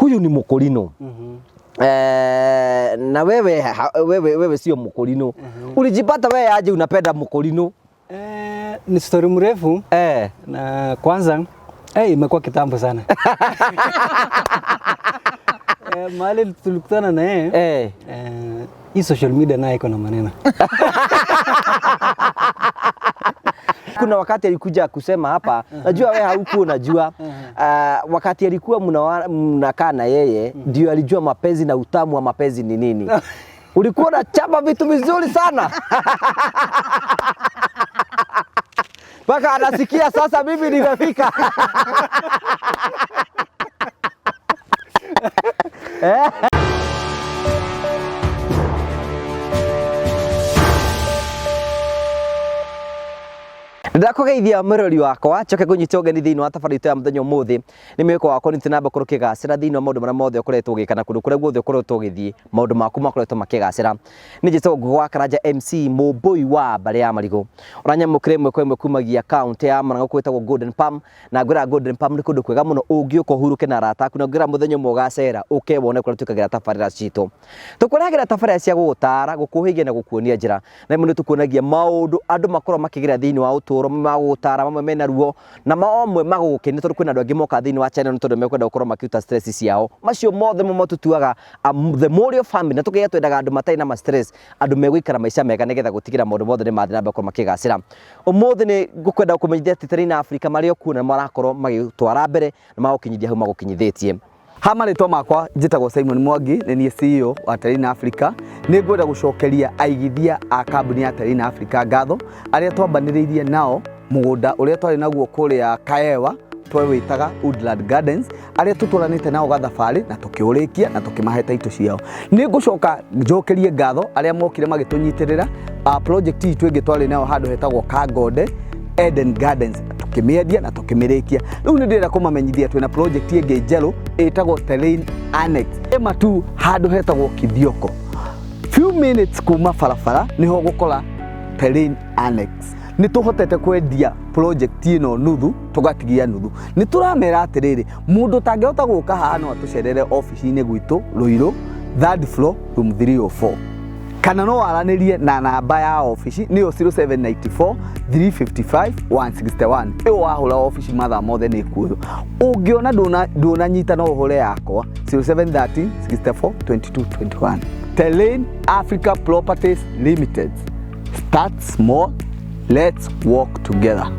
Huyu ni Mukurino. Na wewe sio Mukurino. Ulijipata wewe aje unapenda Mukurino? Ni story mrefu. Na kwanza imekuwa kitambo sana. Mahali tulikutana na yeye. Hii social media nayo iko na maneno. Kuna wakati alikuja kusema hapa, najua wewe haukuwa unajua, wakati alikuwa mnakaa na yeye, ndio alijua mapenzi na utamu wa mapenzi ni nini. Ulikuwa unachapa vitu vizuri sana. Mpaka anasikia sasa mimi nimefika. Ndakugeithia murori wakwa coke kunyita ugeni thiini wa tabarĩra ya muthenya umuthi ni mwiko wakwa ni tinamba kurukigacira thiini wa maundu maria mothe ukoretwo ugikana kundu kuria guothe ukoretwo ugithii maundu maku makoretwo makigacira ni njito gwa Karanja MC Mũmbũi wa Mbare ya Marigũ uranyamukire mwe kwa imwe kumagia account ya Murang'a kwetagwo Golden Palm na ngwira Golden Palm ni kundu kwega muno ungiuka uhuruke na arata aku na ngwira muthenya umwe ugacera ukebone kuria tukagira tabarĩra citu tukuragira tabarĩra cia gugutara gukuhigia na gukuonia njira na imwe tukuonagia maundu andu makorwo makigira thiini wa uturo magutara mamwe mena ruo na mamwe magukeni tondu kwina andu angi moka thiini wa channel tondu mekwenda gukorwo makiuta stress ciao macio mothe mo tutuaga the Morio family na tukiya twendaga andu matai na stress andu megwikara maica mega nigetha gutigira maundu mothe ni mathi na mbere makigacira umuthi ni ngukwenda kumenyithia ati Terrain Africa mario kuona marakorwo magitwara mbere na magukinyithia hau magukinyithitie. Hama ritwa makwa njitagwo Simon Mwangi ni CEO wa Terrain Africa ni ngwenda gucokeria aigithia a kambuni ya Terrain Africa ngatho aria twambaniriirie nao mugunda uria twari naguo kuria Kaewa twewitaga Woodland Gardens aria tuturanite nao gathabari na tukiurikia na tukimaheta ito ciao ni ngucoka njokerie ngatho aria mokire magitunyitirira project hii twingi twari nayo handu hetagwo Kangode Eden Gardens tukimiendia na tukimirikia riu ni ndira kumamenyithia twina project ingi njeru itagwo Terrain Annex ema tu handu hetagwo Kithioko few minutes kuma barabara niho gukora Terrain Annex ni tuhotete kwendia project ino nuthu tugatigia nuthu ni turamera atiriri mundu tangihota guka haha no atucerere office ine gwitu Ruiru 3rd floor room 304 kana no waranirie na namba ya office niyo 0794 355 161 ewa wahura office mathaa mothe ni kuyo ungiona nduna nyita no hore yakwa 0713 64 22 21 Terrain Africa Properties Limited. Start small, let's work together.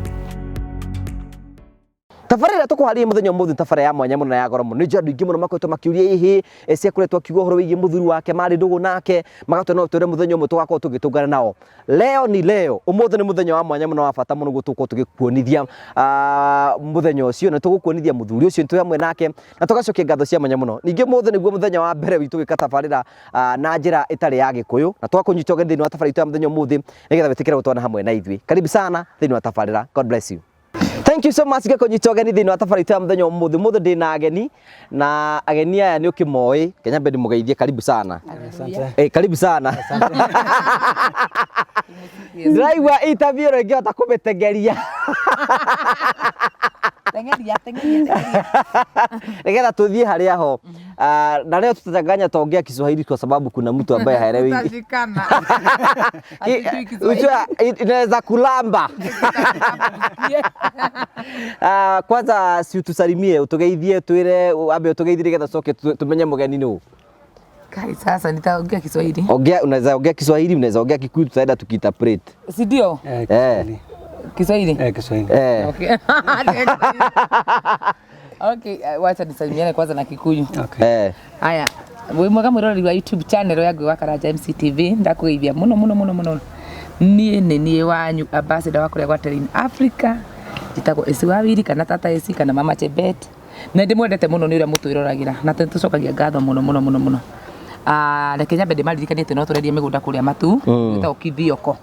Tabarĩra tukuharia muthenya umuthi tabarĩra ya mwanya muno na ya goro muno ni jandu ingi muno makoretwo makiuria ihi cia kuretwo kiugo horo wigi muthuri wake mari ndugu nake magatwe no twire muthenya umwe tugakorwo tugitungana nao leo ni leo umuthi ni muthenya wa mwanya muno wa bata muno gutukwo tugikuonithia muthenya ucio na tugukuonithia muthuri ucio twi hamwe nake na tugacokia ngatho cia mwanya muno ningi umuthi niguo muthenya wa mbere witu gika tabarĩra na njira itari ya gikuyu na twakunyita ũgeni thiini wa tabarĩra itu ya muthenya umuthi nigetha witikire gutwana hamwe na ithui karibu sana thiini wa tabarĩra. God bless you. Thank you so much gakunyita ũgeni thiini wa tabarĩra itu ya muthenya umuthi muthe ndina ageni na ageni aya ni ukimoi Kenya Bedi mugeithie karibu sana. Asante. Karibu sana. Ndiraigua interview rĩngĩ hota kũmĩtengeria. Tengeria. Nigetha tuthie haria ho. Na leo tutachanganya tuongea Kiswahili kwa sababu kuna mtu ambaye haelewi. Tutajikana. Inaweza kulamba. Kwanza si utusalimie utugeithie twire ambe utugeithie nigetha soke tumenye mugeni nũ. Kai sasa nitaongea Kiswahili. Unaweza ongea Kiswahili, unaweza ongea Kikuyu, tutaenda tukiinterpret. Si ndio? Kiswahili. Kiswahili. Okay. Okay, wacha nisalimiane kwanza na Kikuyu. Okay. Haya. Wewe mwega mwirori wa YouTube channel yangu wa Karanja MC TV ndakugeithia muno. Nie wanyu ambassador wa kuria kwa Terrain Africa. Jitagwo Esi Wawiri kana Tata Esi kana Mama Chebet. Na ndimwendete muno ni uria mutwirораgira na tucokagia ngatho muno. Na Kenya Bedi maririkanite no turerie migunda kuria matu gitagwo Kithioko.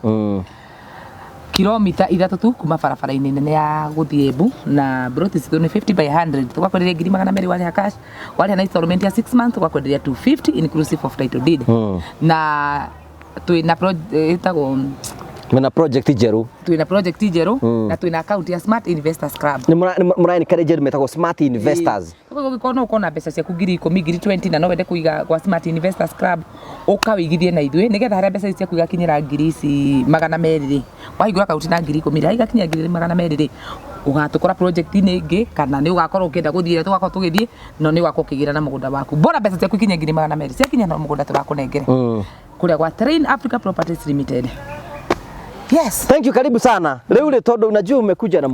Kilomita 3 tu kuma barabara-ini nene ya guthie Embu na broti citu ni 50 by 100 tukakwenderia 200 wale cash wale na installment ya 6 months tukakwenderia 250 inclusive of title deed na tu na project itago Mna project njeru. Twina project njeru na twina account ya Smart Investors Club. Mra encourage metagwo Smart Investors. Kwa gikona ukona mbeca ciaku ngiri 10 ngiri 20 na no wende kuiga kwa Smart Investors Club ukawigithie na ithuĩ nigetha harĩa mbeca ciaku igakinyira ngiri ici 200 wahingũra account na ngiri 10 igakinya ngiri 200 ugatukora project ingi kana ni ugakorwo ukienda guthire tugakorwo tugithie no ni ugakorwo ukigira na mugunda waku bora mbeca ciaku ikinye ngiri 200 ciakinya na mugunda turakunengere kuria kwa Train Africa Properties Limited. Yes. Thank you, karibu sana. Leo ile todo unajua umekuja na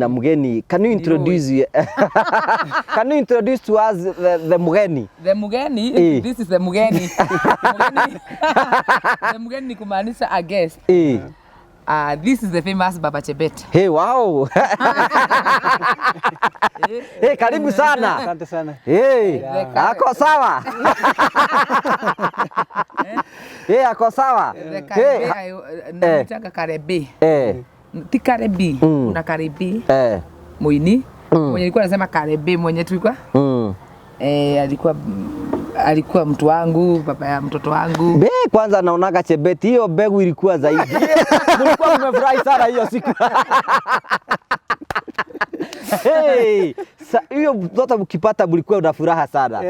mgeni. Can you introduce Can you introduce to us the mgeni? The mgeni, this is the mgeni. The mgeni kumaanisha a guest. This is the famous Baba Chebet. Hey, wow. Hey, karibu sana. Asante sana. Hey, ako sawa. Hey, ako sawa. Hey, naitanga Karebe. Ti Karebe, kuna Karebe. Muini. Mwenye alikuwa anasema Karebe mwenye tulikuwa. Alikuwa mtu wangu, baba ya mtoto wangu. Be kwanza naonaga Chebet hiyo begu ilikuwa zaidi. Mlikuwa mmefurahi sana hiyo siku. Hey, hiyo mtoto mkipata mlikuwa una furaha sana.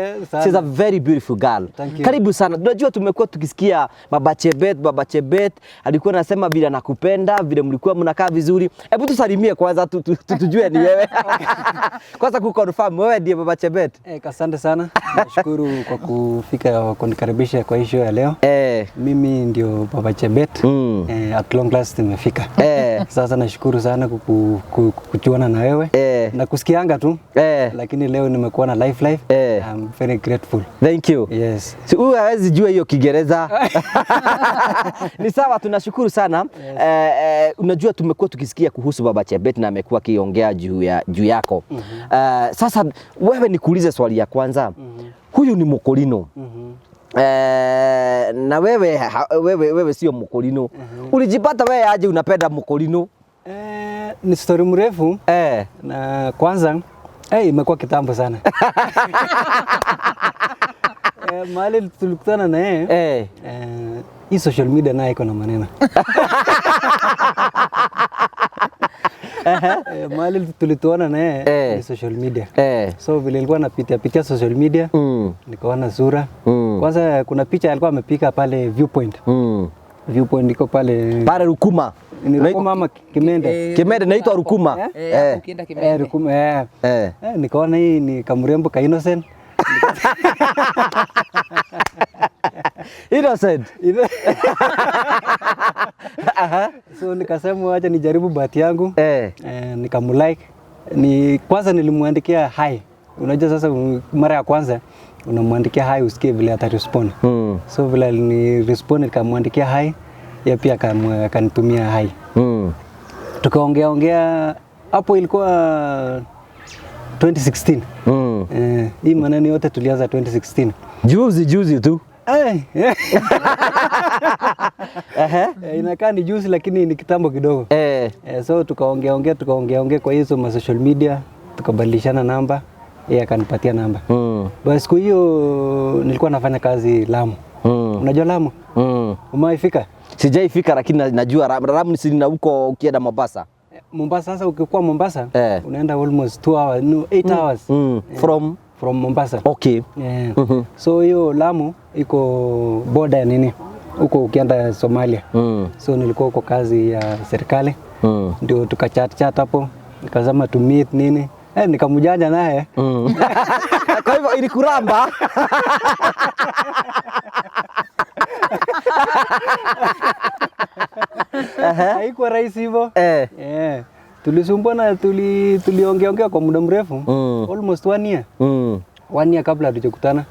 She's a very beautiful girl. Karibu sana. Unajua tumekuwa tukisikia Baba Chebet alikuwa anasema vile anakupenda, vile mlikuwa mnakaa vizuri. Hebu tusalimie kwanza tujue ni wewe. Kwanza kuconfirm wewe ndiye Baba Chebet. Asante sana. Nashukuru kwa kufika kunikaribisha kwa show ya leo. Mimi ndio Baba Chebet. At long last nimefika. Sasa nashukuru sana kujuana na wewe. Na kusikianga tu. Lakini leo nimekuwa na live. I'm very grateful. Thank you. Yes. Si wewe hawezi jua hiyo Kiingereza. Ni sawa, tunashukuru sana. Unajua tumekuwa tukisikia kuhusu Baba Chebet na amekuwa akiongea juu yako. Sasa wewe nikuulize swali ya kwanza. Huyu ni Mkolino. Na wewe sio Mkolino. Ulijipata wewe aje unapenda Mkolino? Ni story mrefu. Na kwanza imekuwa kitambo sana. Mahali tulikutana na yeye hii social media nayo iko na maneno. Mahali tulituona na yeye ni social media. So vile nilikuwa napitia social media nikaona sura. Kwanza kuna picha alikuwa amepika pale Viewpoint. Viewpoint iko pale Rukuma. Ni Rukuma ama Kimende? Kimende naitwa Rukuma. Ukienda Kimende. Rukuma. Nikaona hii ni kamrembo ka innocent. Innocent. So nikasema acha nijaribu bahati yangu. Nikamlike. Kwanza nilimwandikia hi. Unajua sasa mara ya kwanza unamwandikia hi usikie vile atarespond. So vile ni respond nikamwandikia hi, yeye pia akanitumia hi. Tukaongea hapo ilikuwa 2016. Hii maneno yote tulianza 2016. Juzi tu. Inakaa ni juzi lakini ni kitambo kidogo. So tukaongea kwa hizo ma social media, tukabadilishana namba, yeye akanipatia namba. Basi siku hiyo nilikuwa nafanya kazi Lamu. Unajua Lamu? Umeifika? Sijaifika lakini najua Lamu ni na huko ukienda Mombasa. Mombasa sasa ukikuwa Mombasa unaenda almost 2 hours, 8 hours from Mombasa. Okay. So hiyo Lamu iko border ya nini? Huko ukienda Somalia. So nilikuwa huko kazi ya serikali. Ndio tukachat hapo. Nikasema to meet nini? Nikamjanja naye. Kwa hivyo ilikuramba. Haikuwa rahisi hivyo. Tulisumbuana, tuliongea kwa muda mrefu. Almost 1 year. 1 year kabla hatujakutana.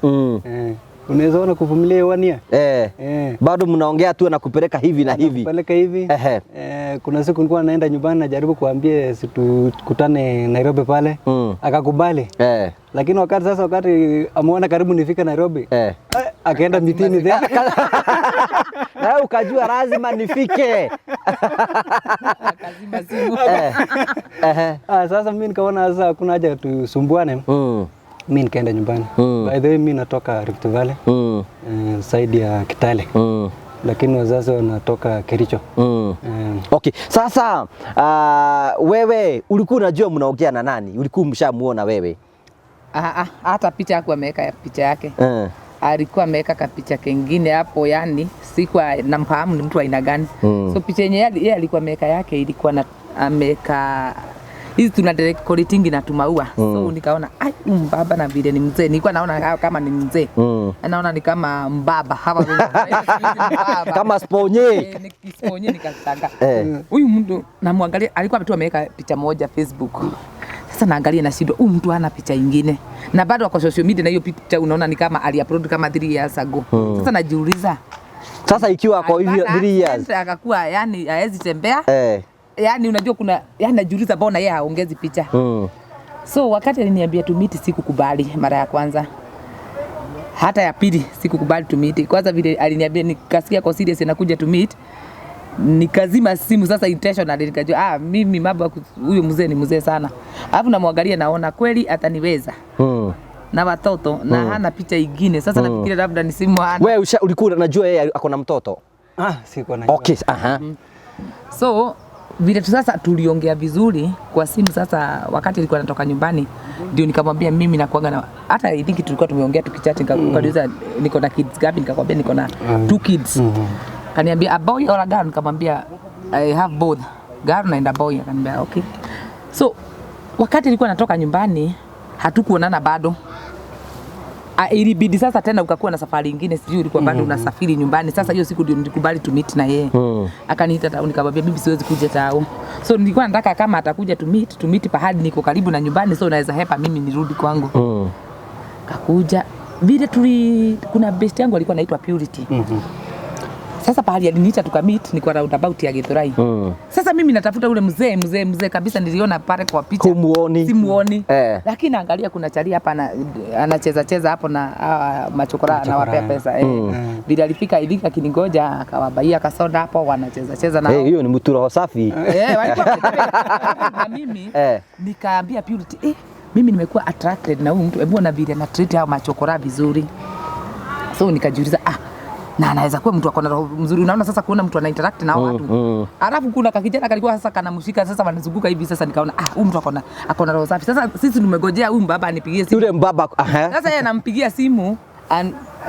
Unaweza ona kuvumilia 1 year. Bado mnaongea tu na kupeleka hivi na hivi. Kupeleka hivi. Kuna siku nilikuwa naenda nyumbani najaribu kuambia tukutane Nairobi pale. Akakubali. Lakini wakati ameona karibu nifike Nairobi. Akaenda mitini tena. Na ukajua lazima nifike. Kazima simu. Sasa mimi nikaona sasa hakuna haja tusumbuane. Mimi nikaenda nyumbani. By the way mimi natoka Rift Valley. Side ya Kitale. lakini wazazi wanatoka Kericho. Okay. Sasa wewe ulikuwa unajua mnaongea na nani? Ulikuwa mshamuona wewe? Hata picha yako ameweka picha yake. Alikuwa ameweka kapicha kengine hapo, yani sikuwa namfahamu ni mtu aina gani. So picha yenyewe yeye alikuwa ameweka yake ilikuwa na ameweka hizi tuna decorating na tumaua. So nikaona baba na vile ni mzee. Nilikuwa naona kama ni mzee. Naona ni kama mbaba. Hapa kama sponye. Sponye nikasanga. Huyu mtu namwangalia alikuwa tu ameweka picha moja Facebook. Sasa naangalia na shida mtu hana picha nyingine. Na bado kwa social media na hiyo picha unaona ni kama ali-upload kama 3 years ago. Sasa najiuliza. Sasa ikiwa kwa hivyo 3 years akakuwa yani haezi tembea. Yani unajua kuna yani najiuliza mbona yeye haongezi picha. So wakati aliniambia tumiti sikukubali mara ya kwanza. Hata ya pili sikukubali tumiti. Kwanza vile aliniambia nikasikia kwa serious nakuja tumiti. Nikazima simu sasa intentionally nikajua mimi mambo huyu mzee ni mzee sana. Alafu namwangalia naona kweli ataniweza. Na watoto na hana picha nyingine. Sasa nafikiria labda ni simu hana. Wewe ulikuwa unajua yeye ako na mtoto? Sikuwa najua. Okay, So vile tu sasa tuliongea vizuri kwa simu. Sasa wakati nilikuwa natoka nyumbani ndio nikamwambia mimi nakuanga na hata I think tulikuwa tumeongea tukichat nikauliza niko na kids gapi, nikakwambia niko na 2 kids. Kaniambia a boy or a girl, nikamwambia I have both, girl and a boy. Akaniambia okay. So wakati nilikuwa natoka nyumbani hatukuonana bado. Ilibidi sasa tena ukakuwa na safari nyingine, sijui ulikuwa bado unasafiri nyumbani. Sasa hiyo siku ndio nilikubali to meet na yeye. Akaniita town, nikamwambia mimi siwezi kuja town. So nilikuwa nataka kama atakuja to meet pahali niko karibu na nyumbani, so naweza hepa mimi nirudi kwangu. Kakuja vile kuna best yangu alikuwa anaitwa Purity. Sasa pahali aliniita tukamit niko roundabout ya Githurai. Sasa mimi natafuta ule mzee kabisa, niliona pale kwa picha. Simuoni. Lakini angalia kuna chali hapa anacheza hapo na machokora na wapea pesa. Bila alifika hivi akiningoja akawabaia kasoda hapo wanacheza nao. Hiyo ni mtura safi. Walikuwa na mimi nikaambia Purity, mimi nimekuwa attracted na huyu mtu, hebu na vile na treat hao machokora vizuri. So nikajiuliza na anaweza kuwa mtu akona roho mzuri. Unaona sasa kuona mtu ana interact na watu. Alafu kuna kakijana kalikuwa sasa kanamshika, sasa wanazunguka hivi. Sasa nikaona huyu mtu akona roho safi. Sasa sisi tumegojea huyu mbaba anipigie simu. Yule mbaba Sasa yeye anampigia simu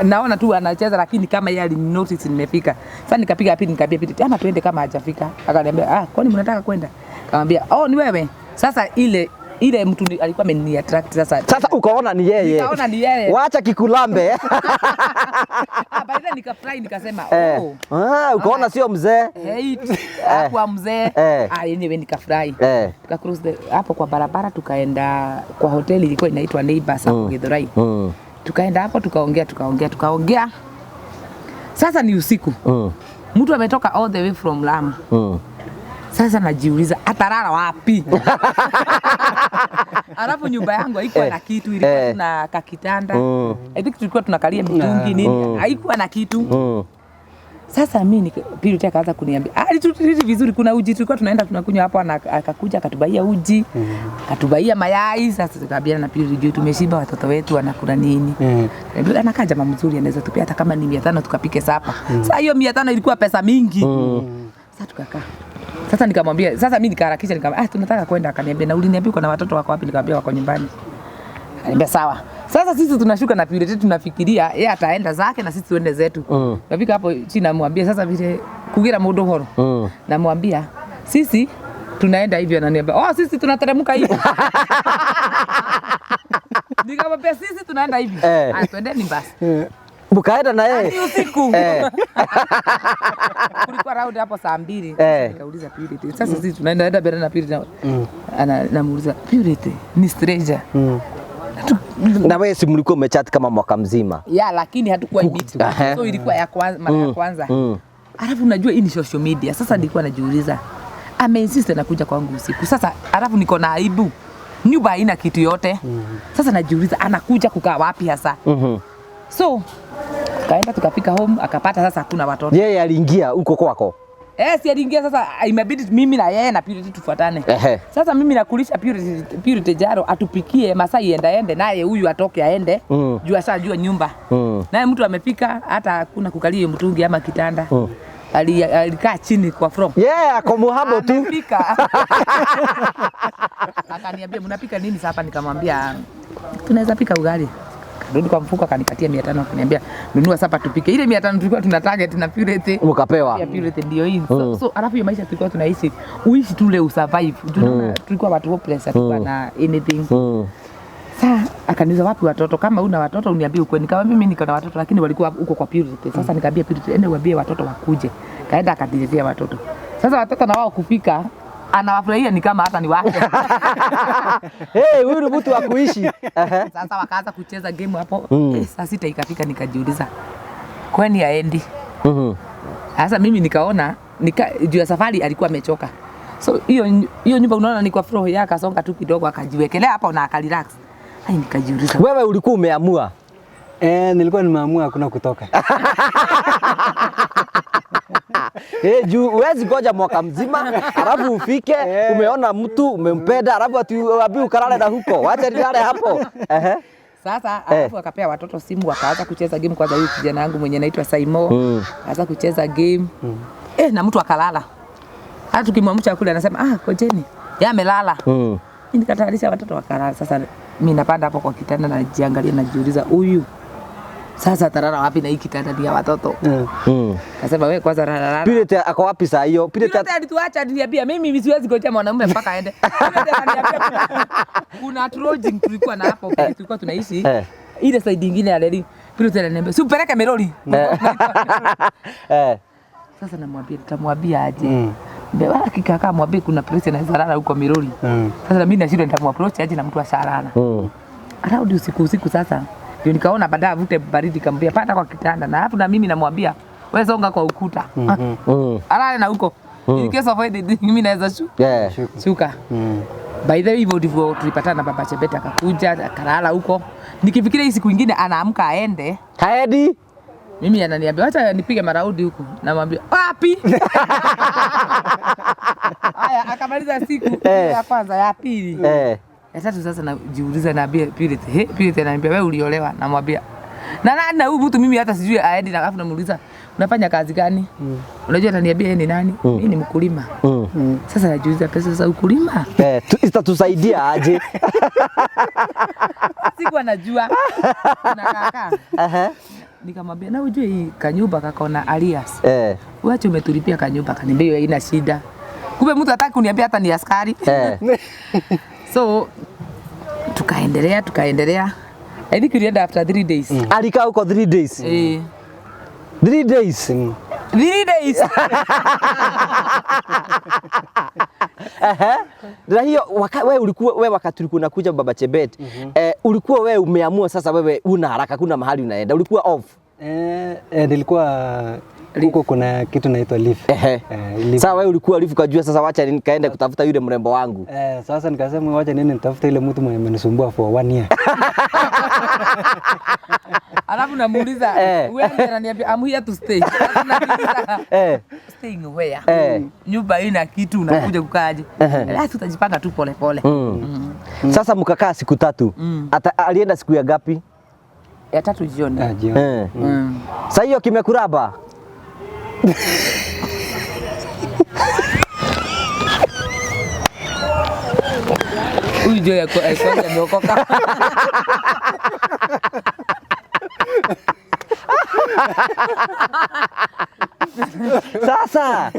naona tu anacheza, lakini kama yeye alinotice nimefika. Sasa nikapiga pili nikamwambia Piti ama twende kama hajafika. Akaniambia kwani mnataka kwenda? Akamwambia ni wewe. Sasa ile mtu alikuwa ameni attract sasa ukaona ni yeye. Nikaona ni yeye. Wacha kikulambe. Baada nikafurahi nikasema ukaona sio mzee. Kwa mzee. Yenyewe nikafurahi. Tukacross hapo kwa barabara tukaenda kwa hoteli ilikuwa inaitwa Neighbors hapo Githurai. Tukaenda hapo tukaongea. Sasa ni usiku. Mtu ametoka all the way from Lamu. Sasa najiuliza atalala wapi? Alafu nyumba yangu haikuwa na kitu, ilikuwa na kakitanda. I think tulikuwa tunakalia mitungi nini, haikuwa na kitu. Sasa mimi Pili akaanza kuniambia, alitutriti vizuri, kuna uji tulikuwa tunaenda tunakunywa hapo, akakuja akatubaia uji, akatubaia mayai. Sasa tukaambia na Pili, juu tumeshiba, watoto wetu wanakula nini? Anakaa jamaa mzuri, anaweza tupia hata kama ni 500 tukapike sapa. Sasa hiyo 500 ilikuwa pesa mingi. Sasa tukakaa. Sasa nikamwambia, sasa mimi nikaharakisha nikamwambia tunataka kwenda. Akaniambia na uliniambia kuna watoto wako wapi? Nikamwambia wako nyumbani. Akaniambia sawa. Sasa sisi tunashuka na Purity, tunafikiria yeye ataenda zake na sisi tuende zetu. Nafika hapo chini namwambia sasa vile kugira mundu horo. Namwambia sisi tunaenda hivyo, ananiambia sisi tunateremka hivi. Nikamwambia sisi tunaenda hivi. Twendeni basi. Mukaenda na yeye usiku. Kulikuwa round hapo saa 2. Nikauliza Purity, sasa sisi tunaenda mbele na Purity. Namuuliza Purity, ni stranger. Na wewe si mlikuwa umechat kama mwaka mzima? Lakini hatukuwa meet. So ilikuwa ya kwanza, mara ya kwanza. Alafu unajua hii ni social media. Sasa nilikuwa najiuliza ameinsist na kuja kwangu usiku. Sasa alafu niko na aibu. Nyumba haina kitu yote. Sasa najiuliza anakuja kukaa wapi hasa? So kaenda tukafika home akapata sasa hakuna watoto. Yeye aliingia huko kwako? Si aliingia sasa, imebidi mimi na yeye na Purity tufuatane. Sasa mimi nakulisha Purity jaro atupikie Masai ende naye huyu atoke aende. Jua saa jua nyumba. Naye mtu amefika hata hakuna kukalia mtungi ama kitanda. Alikaa chini kwa from. Ako muhabo tu. Amefika. Akaniambia mnapika nini sasa? Nikamwambia tunaweza pika ugali. Rudi kwa mfuko akanikatia 500 akaniambia nunua sapa tupike. Ile 500 tulikuwa tuna target na Purity. Mkapewa. Ya Purity ndio hii. So alafu hiyo maisha tulikuwa tunaishi, uishi tu leo survive. Tulikuwa watu hopeless hatukuwa na anything. Sasa akaniuliza wapi watoto? Kama una watoto uniambie ukweli. Nikamwambia mimi niko na watoto lakini walikuwa huko kwa Purity. Sasa nikamwambia Purity ende uambie watoto wakuje. Kaenda akadiletea watoto. Sasa watoto na wao kufika anawafurahia ni kama hata ni wake. Huyu ni mtu wa kuishi. Sasa wakaanza kucheza game hapo. Saa 6 ikafika nikajiuliza kwani aendi. Sasa mimi nikaona juu ya safari alikuwa amechoka. So hiyo nyumba unaona ni kwa floor yake, akasonga tu kidogo akajiwekelea hapo na akalirelax. Nikajiuliza wewe ulikuwa umeamua? Nilikuwa nimeamua hakuna kutoka. Juu huwezi ngoja mwaka mzima alafu ufike umeona mtu umempenda alafu ati ukalale na huko. Wacha nilale hapo. Sasa alafu akapea watoto simu wakaanza kucheza game. Kwanza huyu kijana wangu mwenye anaitwa Saimo akaanza kucheza game. Na mtu akalala. Hata tukimwamsha kule anasema kojeni. Yeye amelala. Mimi nikatayarisha watoto wakalala. Sasa mimi napanda hapo kwa kitanda na najiangalia najiuliza huyu sasa tarara wapi na hii kitanda ni ya watoto. Kasema wewe kwanza rara. Purity ako wapi saa hiyo? Purity alituacha aliniambia mimi siwezi ngoja mwanamume mpaka aende. Purity aliniambia kuna trolling tulikuwa na hapo tulikuwa tunaishi. Ile side nyingine ya Leli. Purity aliniambia supeleke Meroli. Sasa namwambia nitamwambia aje. Ndio akikakaa mwambie kuna place na zarara huko Meroli. Sasa mimi nashinda nitamwapproach aje na mtu wa sharana. Arudi usiku sasa. Ndio nikaona baadaye avute baridi kambia pata kwa kitanda na hapo na mimi namwambia wewe songa kwa ukuta. Alale na huko. In case of mimi naweza shuka. By the way hivyo ndivyo tulipatana na baba Chebet akakuja akalala huko. Nikifikiria hii siku nyingine anaamka aende. Haedi. Mimi ananiambia acha nipige maraudi huko. Namwambia wapi? Haya akamaliza siku ya kwanza ya pili. Ya tatu sasa najiuliza naambia Purity. Purity ananiambia wewe uliolewa. Namwambia na huyu mtu mimi hata sijui aendi na alafu namuuliza unafanya kazi gani? Unajua ataniambia yeye ni nani? Mimi ni mkulima. Sasa najiuliza pesa za ukulima. Itatusaidia aje? Siku anajua. Na kaka. Nikamwambia na ujue hii kanyumba kakona alias. Uache umetulipia kanyumba kaniambia haina shida. Kumbe mtu hataki kuniambia hata ni askari. So tukaendelea. I think we after 3 days. Alikaa huko 3 days. 3 days. 3 days. Na hiyo wewe ulikuwa wakati ulikuwa unakuja baba Chebet, ulikuwa wewe umeamua sasa wewe una haraka kuna mahali unaenda. Ulikuwa off. Nilikuwa huko kuna kitu naitwa leave. Sasa wewe ulikuwa leave ukajua sasa wacha nikaenda kutafuta yule mrembo wangu. Sasa nikasema wacha nini nitafuta ile mtu mwenye amenisumbua for 1 year. Alafu namuuliza wewe ananiambia I'm here to stay. Staying where? Nyumba ina kitu unakuja kukaaje? Lazima utajipanga tu pole pole. Sasa mkakaa siku 3. Alienda siku ya ngapi? Ya 3 jioni. Jioni. Sasa hiyo kimekuraba. Huyu ndio yako ameokoka. Sasa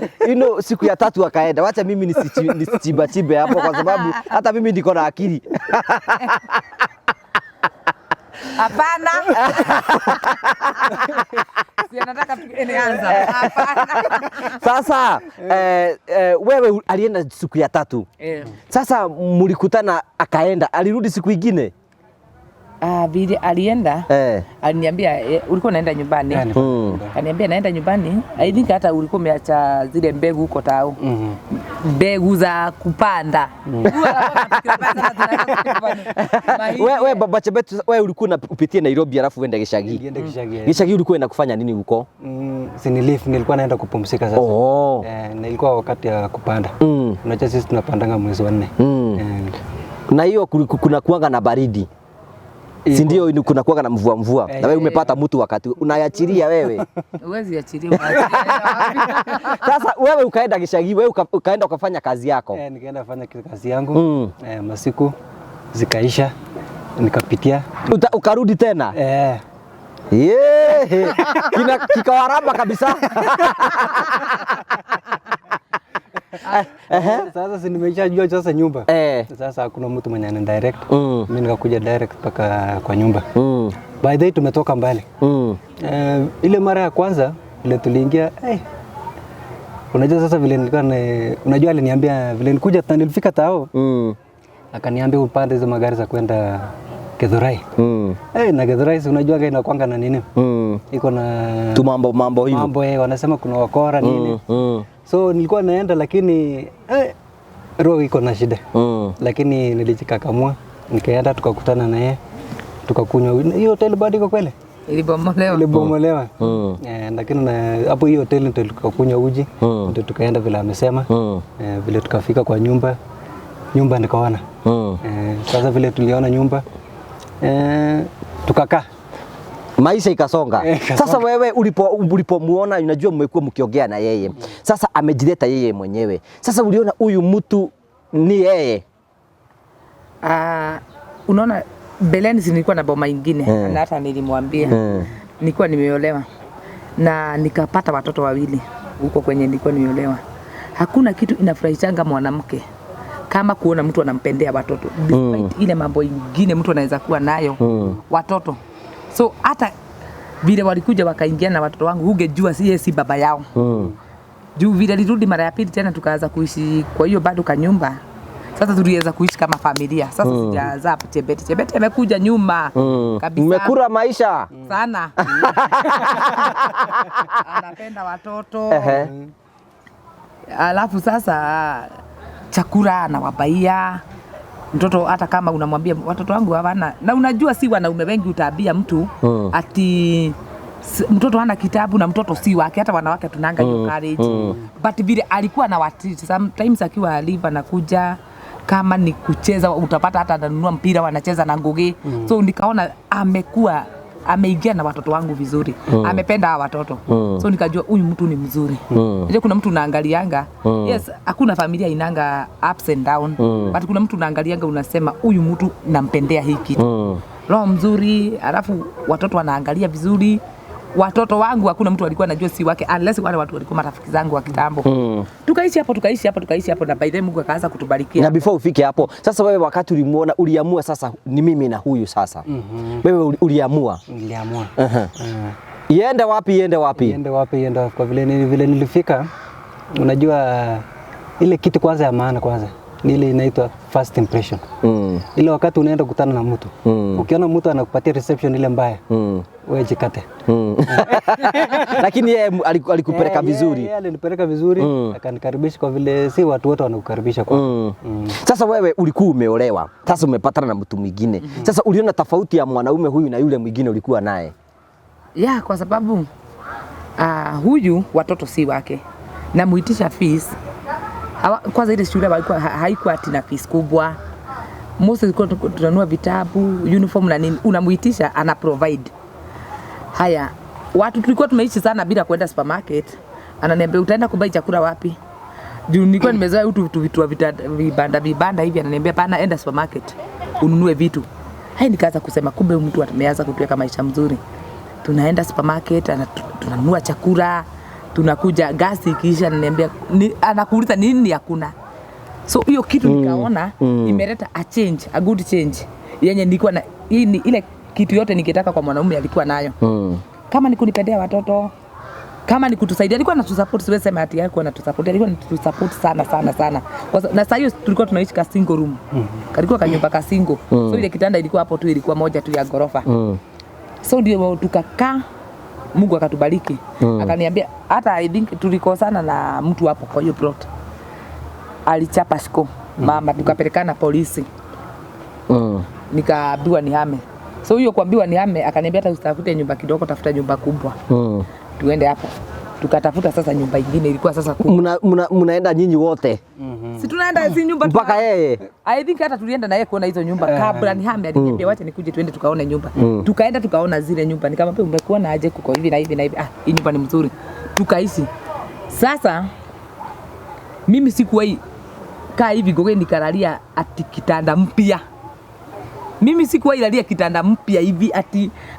siku ya 3 akaenda. Wacha mimi nisichibe hapo kwa sababu hata mimi niko na akili. Hapana. Nataka tuanze. Hapana. Sasa wewe alienda siku ya 3. Sasa mlikutana akaenda, alirudi siku nyingine? Vile alienda aliniambia ulikuwa unaenda nyumbani. Kaniambia naenda nyumbani. I think hata ulikuwa umeacha zile mbegu huko tao. Mbegu za kupanda. Wewe Baba Chebet, wewe ulikuwa unapitia Nairobi alafu uende Gishagi. Nilienda Gishagi. Gishagi ulikuwa unaenda kufanya nini huko? Nilikuwa naenda kupumzika sasa. Na ilikuwa wakati ya kupanda. Unajua sisi tunapandanga mwezi wa 4. Na hiyo kuna kuanga na baridi. Si ndio kuna kuanga na mvua. Na wewe umepata mtu wakati unaachilia wewe. Uwezi achilia. Sasa wewe ukaenda Gishagi, wewe ukaenda ukafanya kazi yako. Nikaenda kufanya kazi yangu. Masiku zikaisha nikapitia. Ukarudi tena? Kikawaramba kabisa. Sasa si nimeshajua sasa nyumba. Sasa hakuna mtu mwenye ana direct. Mimi nikakuja direct mpaka kwa nyumba. By the way tumetoka mbali. Ile mara ya kwanza ile tuliingia unajua sasa vile nilikuwa unajua aliniambia vile nikuja nilifika tao. Akaniambia upande hizo magari za kwenda Githurai. Na Githurai unajua gani inakuanga na nini? Iko na tu mambo hivyo. Mambo wanasema kuna wakora nini. So nilikuwa naenda lakini roho iko na shida. Lakini nilijikakamua, nikaenda tukakutana na yeye. Tukakunywa. Hiyo hotel bado iko kweli? Ilibomolewa. Lakini hapo hiyo hotel ndio tukakunywa uji, ndio tukaenda vile amesema. Vile tukafika kwa nyumba nikaona. Sasa vile tuliona nyumba tukakaa. Maisha ikasonga. Sasa wewe ulipomuona unajua mmekuwa mkiongea na yeye. Sasa amejileta yeye mwenyewe. Sasa uliona huyu mtu ni yeye. Unaona Beleni nilikuwa na boma ingine na hata nilimwambia nilikuwa nimeolewa na nikapata watoto wawili huko kwenye nilikuwa nimeolewa. Hakuna kitu inafurahishanga mwanamke kama kuona mtu anampendea watoto. Despite ile mambo ingine mtu anaweza kuwa nayo watoto. So hata vile walikuja wakaingia na watoto wangu hungejua si baba yao. Juu vile nilirudi mara ya pili tena tukaanza kuishi kwa hiyo bado kanyumba. Sasa tuliweza kuishi kama familia. Sasa sijazaa Chebet amekuja nyuma kabisa. Umekura maisha sana. Anapenda watoto. Alafu sasa chakula na wabaia mtoto, hata kama unamwambia watoto wangu hawana, na unajua si wanaume wengi utaambia mtu ati mtoto hana kitabu na mtoto si wake, hata wanawake tunanga hiyo courage. But vile alikuwa na watu sometimes akiwa live na kuja kama ni kucheza utapata hata ananunua mpira wanacheza na Ngugi. So nikaona ameingia na watoto wangu vizuri. Amependa hawa watoto. So nikajua huyu mtu ni mzuri. Ndio kuna mtu unaangalianga. Yes, hakuna familia inanga ups and down. But kuna mtu unaangalianga unasema huyu mtu nampendea hii kitu. Roho mzuri, alafu watoto wanaangalia vizuri. Watoto wangu hakuna mtu alikuwa anajua si wake unless wale watu walikuwa marafiki zangu wa kitambo. Tukaishi hapo na by the Mungu akaanza kutubarikia. Na before ufike hapo, sasa wewe wakati ulimuona uliamua sasa ni mimi na huyu sasa. Wewe uliamua? Niliamua. Iende wapi? Kwa vile nilifika, unajua ile kitu kwanza ya maana kwanza ni ile inaitwa first impression. Ile wakati unaenda kukutana na mtu. Ukiona mtu anakupatia reception ile mbaya, wewe jikate. Lakini yeye alikupeleka vizuri. Yeye alinipeleka vizuri, akanikaribisha kwa vile si watu wote wanakukaribisha kwa. Sasa wewe ulikuwa umeolewa. Sasa umepatana na mtu mwingine. Sasa uliona tofauti ya mwanaume huyu na yule mwingine ulikuwa naye? Kwa sababu huyu watoto si wake. Na muitisha fees. Kwanza ile shule walikuwa haikuwa tina fees kubwa. Mostly tunanunua vitabu, uniform na nini, unamuitisha ana provide. Haya, watu tulikuwa tumeishi sana bila kwenda supermarket. Ananiambia utaenda kubai chakula wapi? Juu nilikuwa nimezoea vitu vibanda hivi, ananiambia pana enda supermarket ununue vitu. Nikaanza kusema kumbe mtu ameanza kutuweka maisha mzuri. Tunaenda supermarket, tunanunua chakula, tunakuja gasi ikiisha ananiambia anakuuliza nini hakuna. So hiyo kitu nikaona imeleta a good change. Yenye nilikuwa na ile kitu yote nikitaka kwa mwanaume alikuwa nayo. Kama ni kunipendea watoto, kama ni kutusaidia, alikuwa anatusupport. Siwezi sema ati alikuwa anatusupport, alikuwa anatusupport sana. Na sasa hiyo tulikuwa tunaishi ka single room. Kalikuwa kanyumba ka single. So ile kitanda ilikuwa hapo tu, ilikuwa moja tu ya gorofa. So ndio tukakaa Mungu akatubariki. Akaniambia hata I think tulikosana na mtu hapo kwa hiyo plot. Alichapa shiko. Mama tukapelekana polisi. Nikaambiwa nihame. So hiyo kuambiwa nihame akaniambia hata usitafute nyumba kidogo, tafuta nyumba kubwa. Tuende hapo. Tukatafuta sasa nyumba nyingine ilikuwa sasa mnaenda nyinyi wote. Si tunaenda si nyumba mpaka yeye. I think hata tulienda na yeye kuona hizo nyumba kabla nihame, aliniambia wacha nikuje tuende tukaone nyumba. Tukaenda tukaona zile nyumba, nikamwambia umekuona aje kuko hivi na hivi na hivi. Hii nyumba ni mzuri. Tukaishi. Sasa mimi sikuwahi kaa hivi goge nikalalia ati kitanda mpya. Mimi sikuwahi lalia kitanda mpya hivi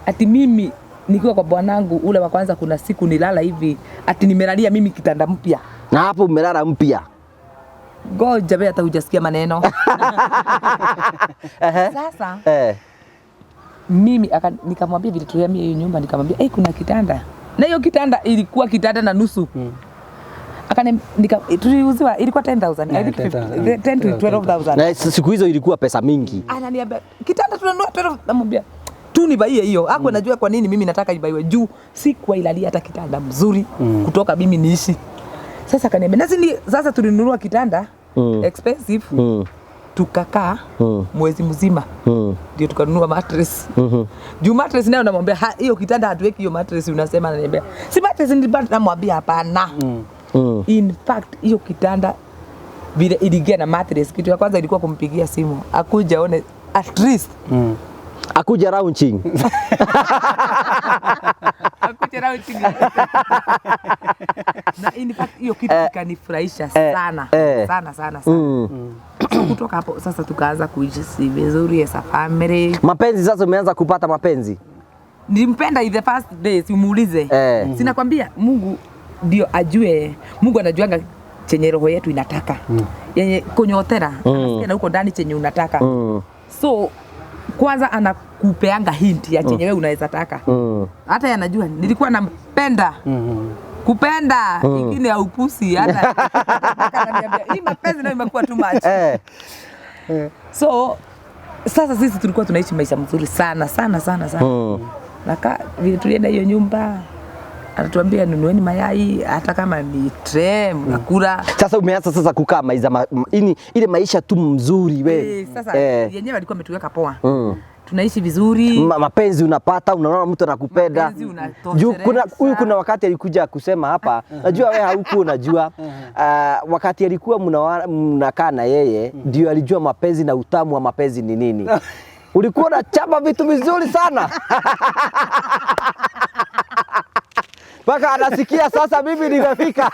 ati mimi nikiwa kwa bwanangu ule wa kwanza kuna siku nilala hivi ati nimelalia mimi kitanda mpya. Na hapo umelala mpya. Ngoja hata hujasikia maneno. Sasa mimi nikamwambia vile tulihamia hiyo nyumba, nikamwambia kuna kitanda. Na hiyo kitanda ilikuwa kitanda na nusu. Tuliuziwa ilikuwa 10,000. I think 10 to 12,000. Na siku hizo ilikuwa pesa mingi. Ananiambia kitanda tunanunua 12,000. Namwambia tu nibaie hiyo. Hapo najua kwa nini mimi nataka ibaiwe juu sikuwa ilalia hata kitanda mzuri kutoka mimi niishi. Sasa akaniambia sasa tulinunua kitanda expensive. Tukakaa mwezi mzima. Ndio tukanunua mattress. Juu mattress nayo namwambia hiyo kitanda hatuweki hiyo mattress unasema, ananiambia si mattress nilipata, namwambia hapana. In fact hiyo kitanda vile iligia na mattress, kitu ya kwanza ilikuwa kumpigia simu akuja one at least akuja launching. Akuja launching. Na in fact hiyo kitu kanifurahisha sana. Sana. Kutoka hapo sasa tukaanza kuishi vizuri as a family. Mapenzi sasa umeanza kupata mapenzi? Nilimpenda in the first days, umuulize. Sina kwambia Mungu ndio ajue, Mungu anajuanga chenye roho yetu inataka. Yenye kunyotera, anasikia na huko ndani chenye unataka. So kwanza anakupeanga hint ya chenye wewe unaweza taka. Hata yanajua nilikuwa nampenda. Kupenda ingine ya upusi hata akaniambia hii mapenzi nayo imekuwa too much. So sasa sisi tulikuwa tunaishi maisha mzuri sana. Na vile tulienda hiyo nyumba anatuambia nunueni mayai hata kama ni tray mnakula. Sasa umeanza sasa kukaa ile maisha tu mzuri wewe. Sasa yenyewe alikuwa ametuweka poa. Tunaishi vizuri. Mapenzi unapata, unaona mtu anakupenda. Juu kuna wakati alikuja kusema hapa, najua wewe hauko unajua. Wakati alikuwa mnakaa na yeye, ndio alijua mapenzi na utamu wa mapenzi ni nini. Ulikuwa unachapa vitu vizuri sana. Paka anasikia sasa mimi nimefika.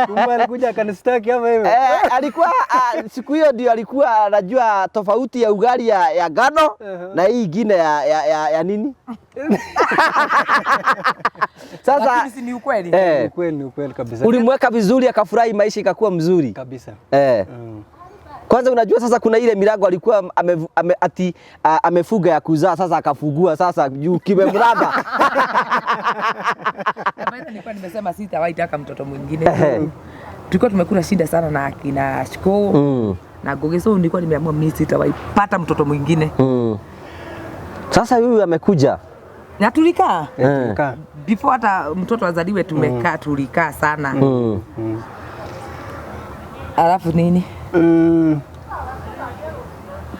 Kumbe alikuja akanistaki ama hivi. Alikuwa siku hiyo ndio alikuwa anajua tofauti ya ugali ya ngano na hii ingine ya nini? Sasa ni ukweli. Ni ukweli kabisa. Ulimweka vizuri akafurahi, maisha ikakuwa mzuri kabisa. Kwanza unajua sasa kuna ile milango alikuwa amefuga ya kuzaa, sasa akafugua sasa juu kimemraba. Nilikuwa nimesema sitawahi taka mtoto mwingine. Tulikuwa tumekula shida sana na akina Shiko na Goge, so nilikuwa nimeamua mimi sitawahi pata mtoto mwingine. Sasa huyu amekuja na tulikaa before hata mtoto azaliwe tumekaa tulikaa sana. Alafu nini?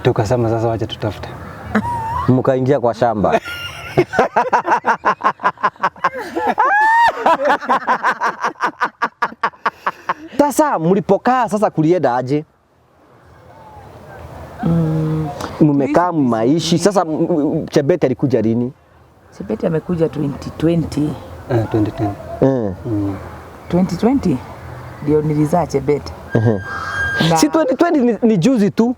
Tukasema sasa wacha tutafute. Mkaingia kwa shamba. Sasa mlipokaa sasa kulienda aje? Mmekaa maishi. Sasa Chebet alikuja lini? Chebet amekuja 2020. 2020 ndio nilizaa Chebet. Si 2020 ni juzi tu.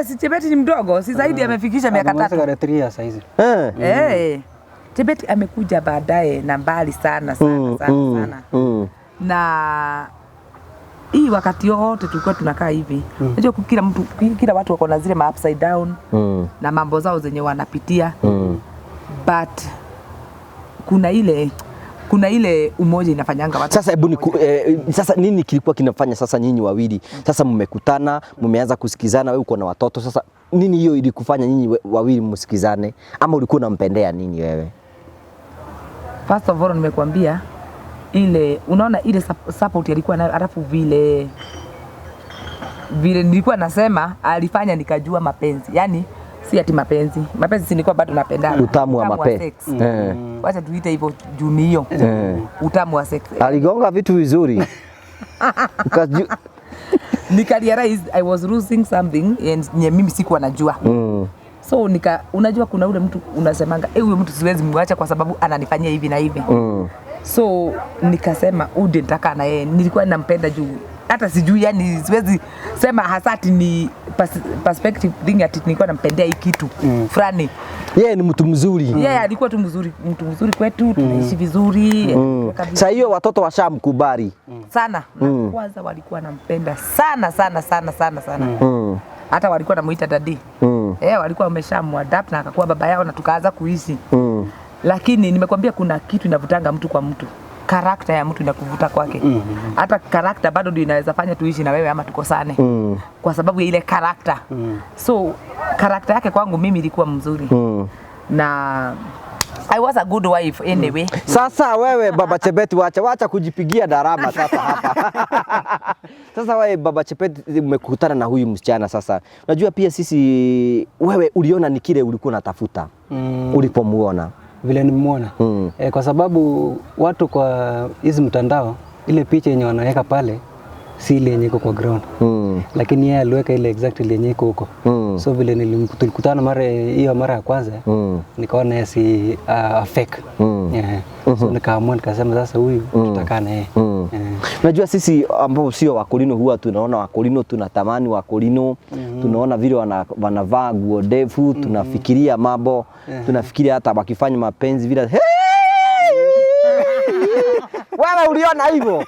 Si Chebet ni mdogo, si zaidi amefikisha miaka 3. Amesema 3 years hizi. Chebet amekuja baadaye na mbali sana. Na hii wakati yote tulikuwa tunakaa hivi. Unajua kila watu wako na zile upside down na mambo zao zenye wanapitia. But kuna ile kuna ile umoja inafanyanga watu. Sasa hebu sasa nini kilikuwa kinafanya sasa nyinyi wawili sasa mmekutana, mmeanza kusikizana, wewe uko na watoto sasa, nini hiyo ilikufanya nyinyi wawili msikizane, ama ulikuwa unampendea nini wewe? First of all nimekuambia ile unaona ile support alikuwa nayo, alafu vile nilikuwa nasema alifanya nikajua mapenzi. Yani si ati mapenzi si nilikuwa bado napendana. Utamu wa mapenzi. Wacha tuite hivyo junio. Utamu wa sex. Aligonga vitu vizuri. Nika realize I was losing something and mimi sikuwa najua. So unajua kuna ule mtu unasemanga huyo mtu siwezi muacha kwa sababu ananifanyia hivi na hivi. So nikasema ude nitaka na yeye, nilikuwa nampenda juu hata sijui, yani siwezi sema hasati ni perspective thing ati nilikuwa nampendea hii kitu fulani. Yeye ni mtu mzuri. Yeye alikuwa tu mzuri, mtu mzuri kwetu, tunaishi vizuri. Sasa hiyo watoto washamkubali sana. Kwanza walikuwa nampenda sana. Hata walikuwa namuita daddy. Walikuwa wameshamuadapt na akakuwa baba yao na tukaanza kuishi. Lakini nimekwambia kuna kitu inavutanga mtu kwa mtu. Karakta ya mtu inakuvuta kwake. Hata karakta bado ndio inaweza fanya tuishi na wewe ama tukosane. Kwa sababu ya ile karakta. So karakta yake kwangu mimi ilikuwa mzuri. Na I was a good wife anyway. Sasa wewe Baba Chebet, wacha kujipigia darama sasa hapa. Sasa wewe Baba Chebet umekutana na huyu msichana sasa. Unajua pia sisi wewe uliona ni kile ulikuwa unatafuta ulipomuona. Vile nimemuona. Kwa sababu watu kwa hizi mtandao ile picha yenye wanaweka pale si ile yenye iko kwa ground. Lakini yeye aliweka ile exactly yenye iko huko. So vile tulikutana mara ya kwanza nikaona yeye si fake. So nikaamua nikasema sasa huyu tutakaa na yeye. Unajua sisi ambao sio Wakolino huwa tunaona Wakolino, tunatamani Wakolino, tunaona vile wanavaa nguo ndefu, tunafikiria mambo, tunafikiria hata wakifanya mapenzi vile. Wewe uliona hivyo?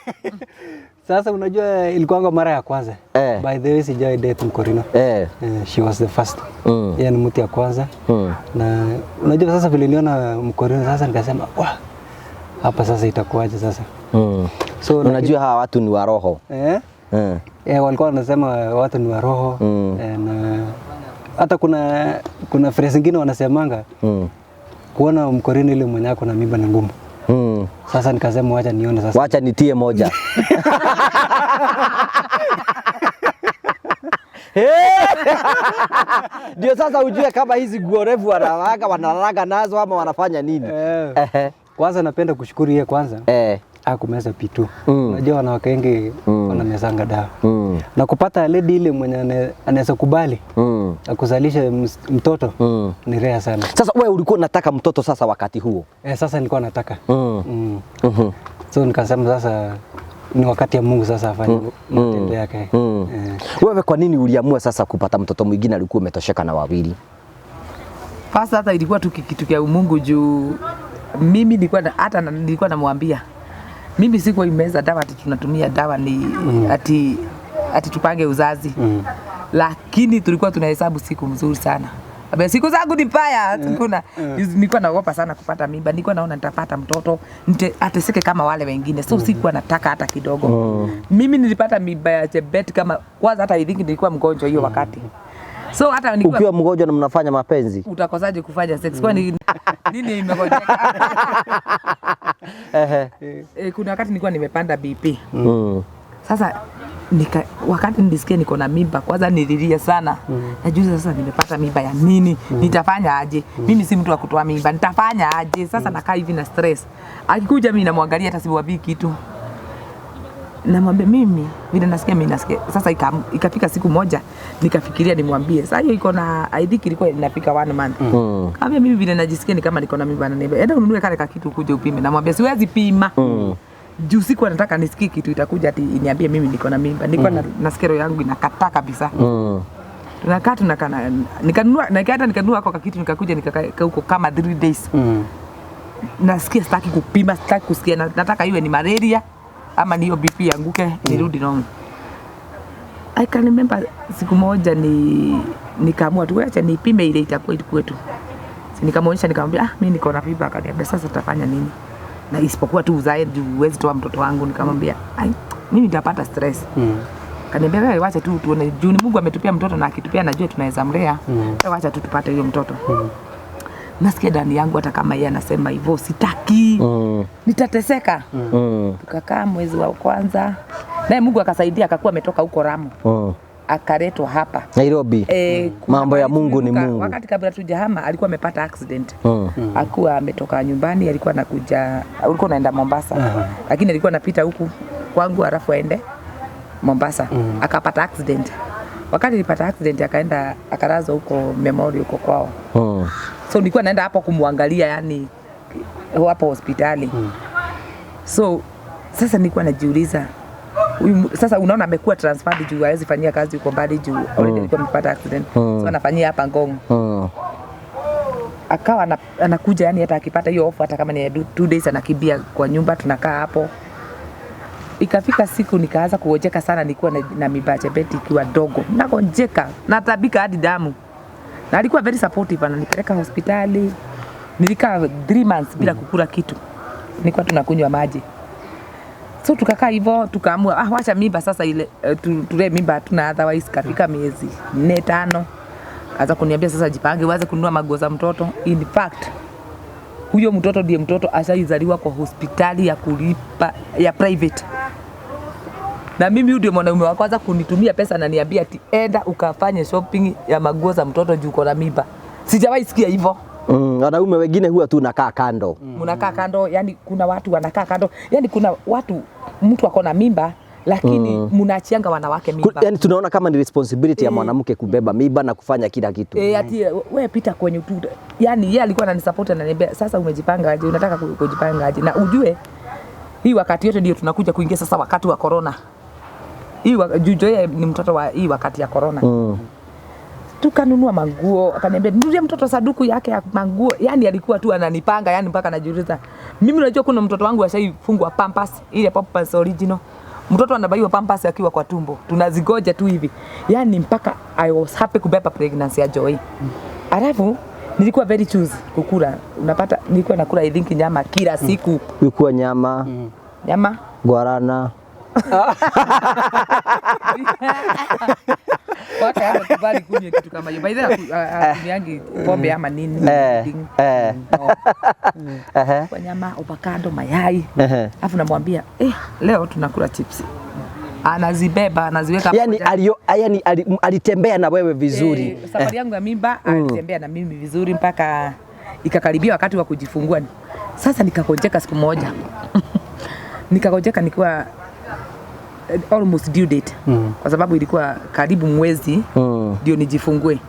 Sasa unajua ilikuwa mara ya kwanza. By the way sijai date Mkorino. She was the first. Yeye ni mtu ya kwanza. Na unajua sasa vile niliona Mkorino sasa nikasema hapa sasa itakuwaje sasa. So unajua hawa watu ni wa roho. Walikuwa wanasema watu ni wa roho. Na hata kuna phrase nyingine wanasemanga kuona Mkorino ile mwenye ako na mimba ni ngumu. Sasa nikasema wacha nione sasa. Wacha nitie moja. Ndio sasa ujue kama hizi nguo refu wanalaga nazo ama wanafanya nini. Kwanza napenda kushukuru yeye kwanza. Hakumeza pitu. Unajua wanawake wengi wanamezanga dawa. Na kupata lady ile mwenye anaweza kubali akuzalisha mtoto ni rare sana. Sasa wewe ulikuwa unataka mtoto sasa wakati huo? Sasa nilikuwa nataka. So nikasema sasa ni wakati ya Mungu sasa afanye matendo yake. Wewe kwa nini uliamua sasa kupata mtoto mwingine, alikuwa umetosheka na wawili? Sasa hata ilikuwa tu kitu kia Mungu juu mimi nilikuwa namwambia mimi sikuwa imeza dawa ati tunatumia dawa ni ati tupange uzazi. Lakini tulikuwa tunahesabu siku mzuri sana. Siku zangu ni mbaya, nilikuwa naogopa sana kupata mimba. Nilikuwa naona nitapata mtoto ateseke kama wale wengine. So sikuwa nataka hata kidogo. Mimi nilipata mimba ya Chebet kama kwanza hata nilikuwa mgonjwa hiyo wakati. So hata nilikuwa ukiwa mgonjwa na mnafanya mapenzi, utakosaje kufanya sex? Kwa nini imegojeka? Kuna wakati nilikuwa nimepanda BP. Sasa wakati nilisikia niko na mimba, kwanza nililia sana. Najuza sasa nimepata mimba ya nini? Nitafanya aje? Mimi si mtu wa kutoa mimba. Nitafanya aje? Sasa nakaa hivi na stress. Akikuja mimi namwangalia hata siwabii kitu. Namwambia mimi vile nasikia. Sasa ikafika siku moja nikafikiria nimwambie. Sasa hiyo iko na I think ilikuwa inafika 1 month. Kaambia mimi vile najisikia ni kama niko na mimba na nebe. Enda ununue kale kitu ukuje upime. Namwambia siwezi pima. Juu sikuwa nataka nisikie kitu itakuja ati niambie mimi niko na mimba. Nilikuwa nasikia roho yangu inakataa kabisa. Tunakaa nikanunua kwa kitu nikakuja nikakaa huko kama 3 days. Nasikia sitaki kupima, sitaki kusikia, nataka iwe ni malaria ama niyo BP yanguke nirudi normal. I can remember siku moja nikaamua tu acha nipime ile itakuwa kwetu. Nikamwonyesha nikamwambia mimi niko na mimba, akaniambia sasa tutafanya nini? na isipokuwa tu uzae juu huwezi toa mtoto wangu. Nikamwambia mimi nitapata stress. Kaniambia wewe wacha tu tuone, juu ni Mungu ametupia mtoto na akitupia najua tunaweza mlea. Wewe wacha tu tupate hiyo mtoto. Nasikia ndani yangu hata kama yeye anasema hivyo sitaki. Nitateseka. Tukakaa mwezi wa kwanza. Naye Mungu akasaidia akakuwa ametoka huko Ramu. Akaletwa hapa Nairobi. Mambo ya Mungu ni Mungu. Wakati kabla tujahama alikuwa amepata accident. Alikuwa ametoka nyumbani, alikuwa anakuja, alikuwa anaenda Mombasa. Lakini alikuwa anapita huku kwangu alafu aende Mombasa. Akapata accident. Wakati alipata accident akaenda akarazwa huko Memorial huko kwao. So nilikuwa naenda hapo kumwangalia, yani hapo hospitali. So sasa nilikuwa najiuliza sasa unaona amekuwa transferred juu hawezi fanyia kazi huko mbali juu already alikuwa amepata accident. So anafanyia hapa Ngong. Akawa anakuja, yani hata akipata hiyo off hata kama ni 2 days anakimbia kwa nyumba, tunakaa hapo. Ikafika siku nikaanza kuojeka sana, nilikuwa na mimba Chebet ikiwa dogo. Nagonjeka, natabika hadi damu. Na alikuwa very supportive, ananipeleka hospitali. Nilikaa 3 months bila kukula kitu. Nilikuwa tunakunywa maji. So tukakaa hivyo, tukaamua wacha mimba sasa ile tulee mimba tuna otherwise. Kafika miezi 4-5. Kaanza kuniambia sasa jipange uanze kununua maguo za mtoto. In fact, huyo mtoto ndiye mtoto ashaizaliwa kwa hospitali ya kulipa ya private. Na mimi ndio mwanaume wa kwanza kunitumia pesa na niambia ati enda ukafanye shopping ya maguo za mtoto juu uko na mimba. Sijawahi sikia hivyo. Wanaume wengine huwa tu nakaa kando. Mnakaa kando, yani kuna watu wanakaa kando. Yani kuna watu mtu ako na mimba lakini mnaachianga wanawake mimba. Yani tunaona kama ni responsibility ya mwanamke kubeba mimba na kufanya kila kitu. Ati wewe pita kwenye tu. Yani yeye alikuwa ananisupport na ananiambia sasa umejipanga aje, unataka kujipanga aje, na ujue hii wakati yote ndio tunakuja kuingia sasa wakati wa corona. Hii jujo yeye ni mtoto wa hii wakati ya corona. Tukanunua manguo, akaniambia nunulie mtoto saduku yake ya manguo. Yani alikuwa tu ananipanga, yani mpaka najiuliza. Mimi unajua kuna mtoto wangu ashaifungwa Pampers, ile Pampers original. Mtoto anabaiwa Pampers akiwa kwa tumbo. Tunazigoja tu hivi. Yani mpaka I was happy kubeba pregnancy ya Joy. Alafu nilikuwa very choose kukula. Unapata nilikuwa nakula I think nyama kila siku. Ilikuwa nyama. Nyama guarana. Waka hapa kubali kunywa kitu kama hiyo. By the way, yangi pombe ama nini. Kwa nyama, avocado, mayai. Alafu namwambia, leo tunakula chips. Anazibeba, anaziweka hapo. Yani alitembea na wewe vizuri. Safari yangu ya mimba alitembea na mimi vizuri mpaka ikakaribia wakati wa kujifungua. Sasa nikagonjeka siku moja. Nikagonjeka nikiwa almost due date. Kwa sababu ilikuwa karibu mwezi ndio nijifungue.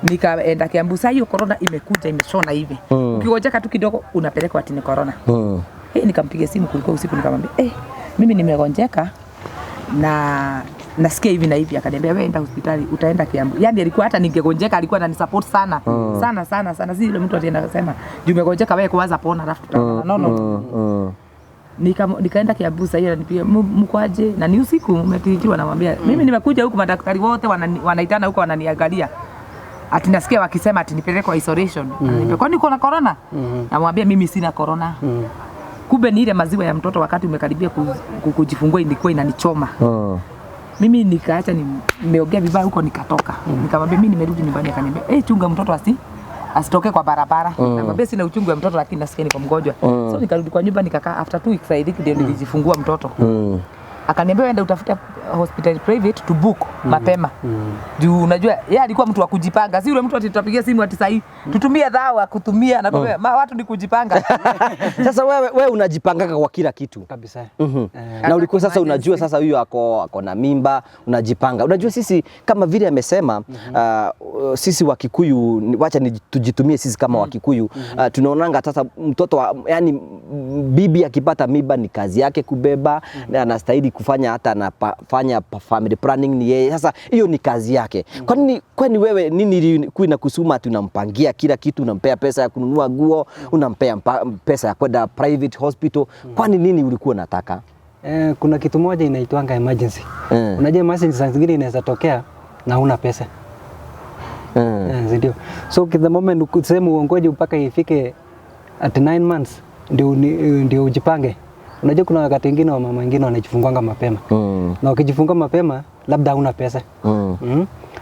Nikaenda Kiambu, sasa hiyo corona imekuja imeshona hivi. Ukigonjeka tu kidogo unapelekwa ati ni corona. Nikampigia simu, kulikuwa usiku, nikamwambia mimi nimegonjeka na nasikia hivi na hivi. Akaniambia wewe enda hospitali, utaenda Kiambu. Yani alikuwa hata ningegonjeka alikuwa ananisupport sana. Sana. Si yule mtu alienda kusema, "Juu umegonjeka wewe kwanza pona alafu tutaona." No. Nikaenda Kiambu, sasa yeye ananipigia, "Mkwaje?" Na ni usiku umetiliwa, namwambia, "Mimi nimekuja huku, madaktari wote wanaitana huko wananiangalia. Ati nasikia wakisema ati nipeleke kwa isolation." Ananiambia, "Kwani uko na corona?" Namwambia, "Mimi sina corona." Kumbe ni ile maziwa ya mtoto wakati umekaribia kujifungua ilikuwa inanichoma. Mimi nikaacha nimeongea vibaya huko, nikatoka. Nikamwambia mimi nimerudi nyumbani. Akaniambia, chunga mtoto asitoke kwa barabara. Nikamwambia sina uchungu wa mtoto lakini nasikia niko mgonjwa. So nikarudi kwa nyumba nikakaa, after 2 weeks I think ndio nilijifungua mtoto. Akaniambia enda utafuta hospital private to book mapema. Juu unajua yeye alikuwa mtu wa kujipanga. Si yule mtu atitapigia simu ati sahi tutumie dawa kutumia na kwa watu ni kujipanga. Sasa wewe unajipanga kwa kila kitu kabisa. Na ulikuwa sasa unajua sasa huyu ako na mimba, unajipanga. Unajua sisi kama vile amesema sisi wa Kikuyu, wacha tujitumie sisi kama wa Kikuyu, tunaonanga sasa mtoto yani bibi akipata mimba ni kazi yake kubeba, na anastahili kufanya, hata anafanya family planning ni yeye. Sasa hiyo ni kazi yake. Kwani wewe nini kuina kusuma tunampangia kila kitu, unampea pesa ya kununua nguo, unampea pesa ya kwenda private hospital. Kwani nini ulikuwa unataka? Kuna kitu moja inaitwanga emergency. Unajua emergency saa zingine inaweza tokea na huna pesa. Ndio. So the moment ukisema uongoje mpaka ifike at 9 months ndio ujipange. Unajua kuna wakati wengine wa mama wengine wanajifungua mapema. Na ukijifungua mapema labda huna pesa.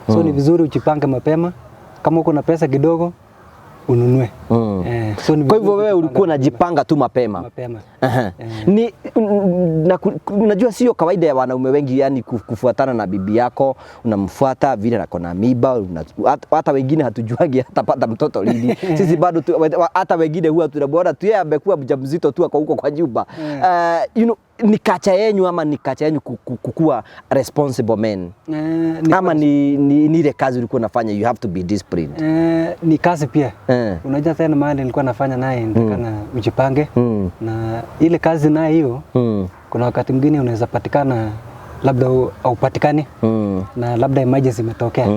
So ni vizuri ujipange mapema. Kama uko na pesa kidogo ununue. So kwa hivyo wewe ulikuwa unajipanga tu mapema. Ni unajua sio kawaida ya wanaume wengi yani kufuatana na bibi yako, unamfuata vile ako na mimba, hata wengine hatujuagi hatapata mtoto lini. Sisi bado hata wengine huwa tunaona tu yeye amekuwa mjamzito tu huko kwa nyumba. You know, ni kacha yenyu ama ni kacha yenyu kukua responsible men? Ama ni ile kazi ulikuwa unafanya, you have to be disciplined? Ni kazi pia. Unajua tena mahali nilikuwa nafanya naye nitakana ujipange. Na ile kazi naye hiyo kuna wakati mwingine unaweza patikana labda haupatikani na labda emergency imetokea.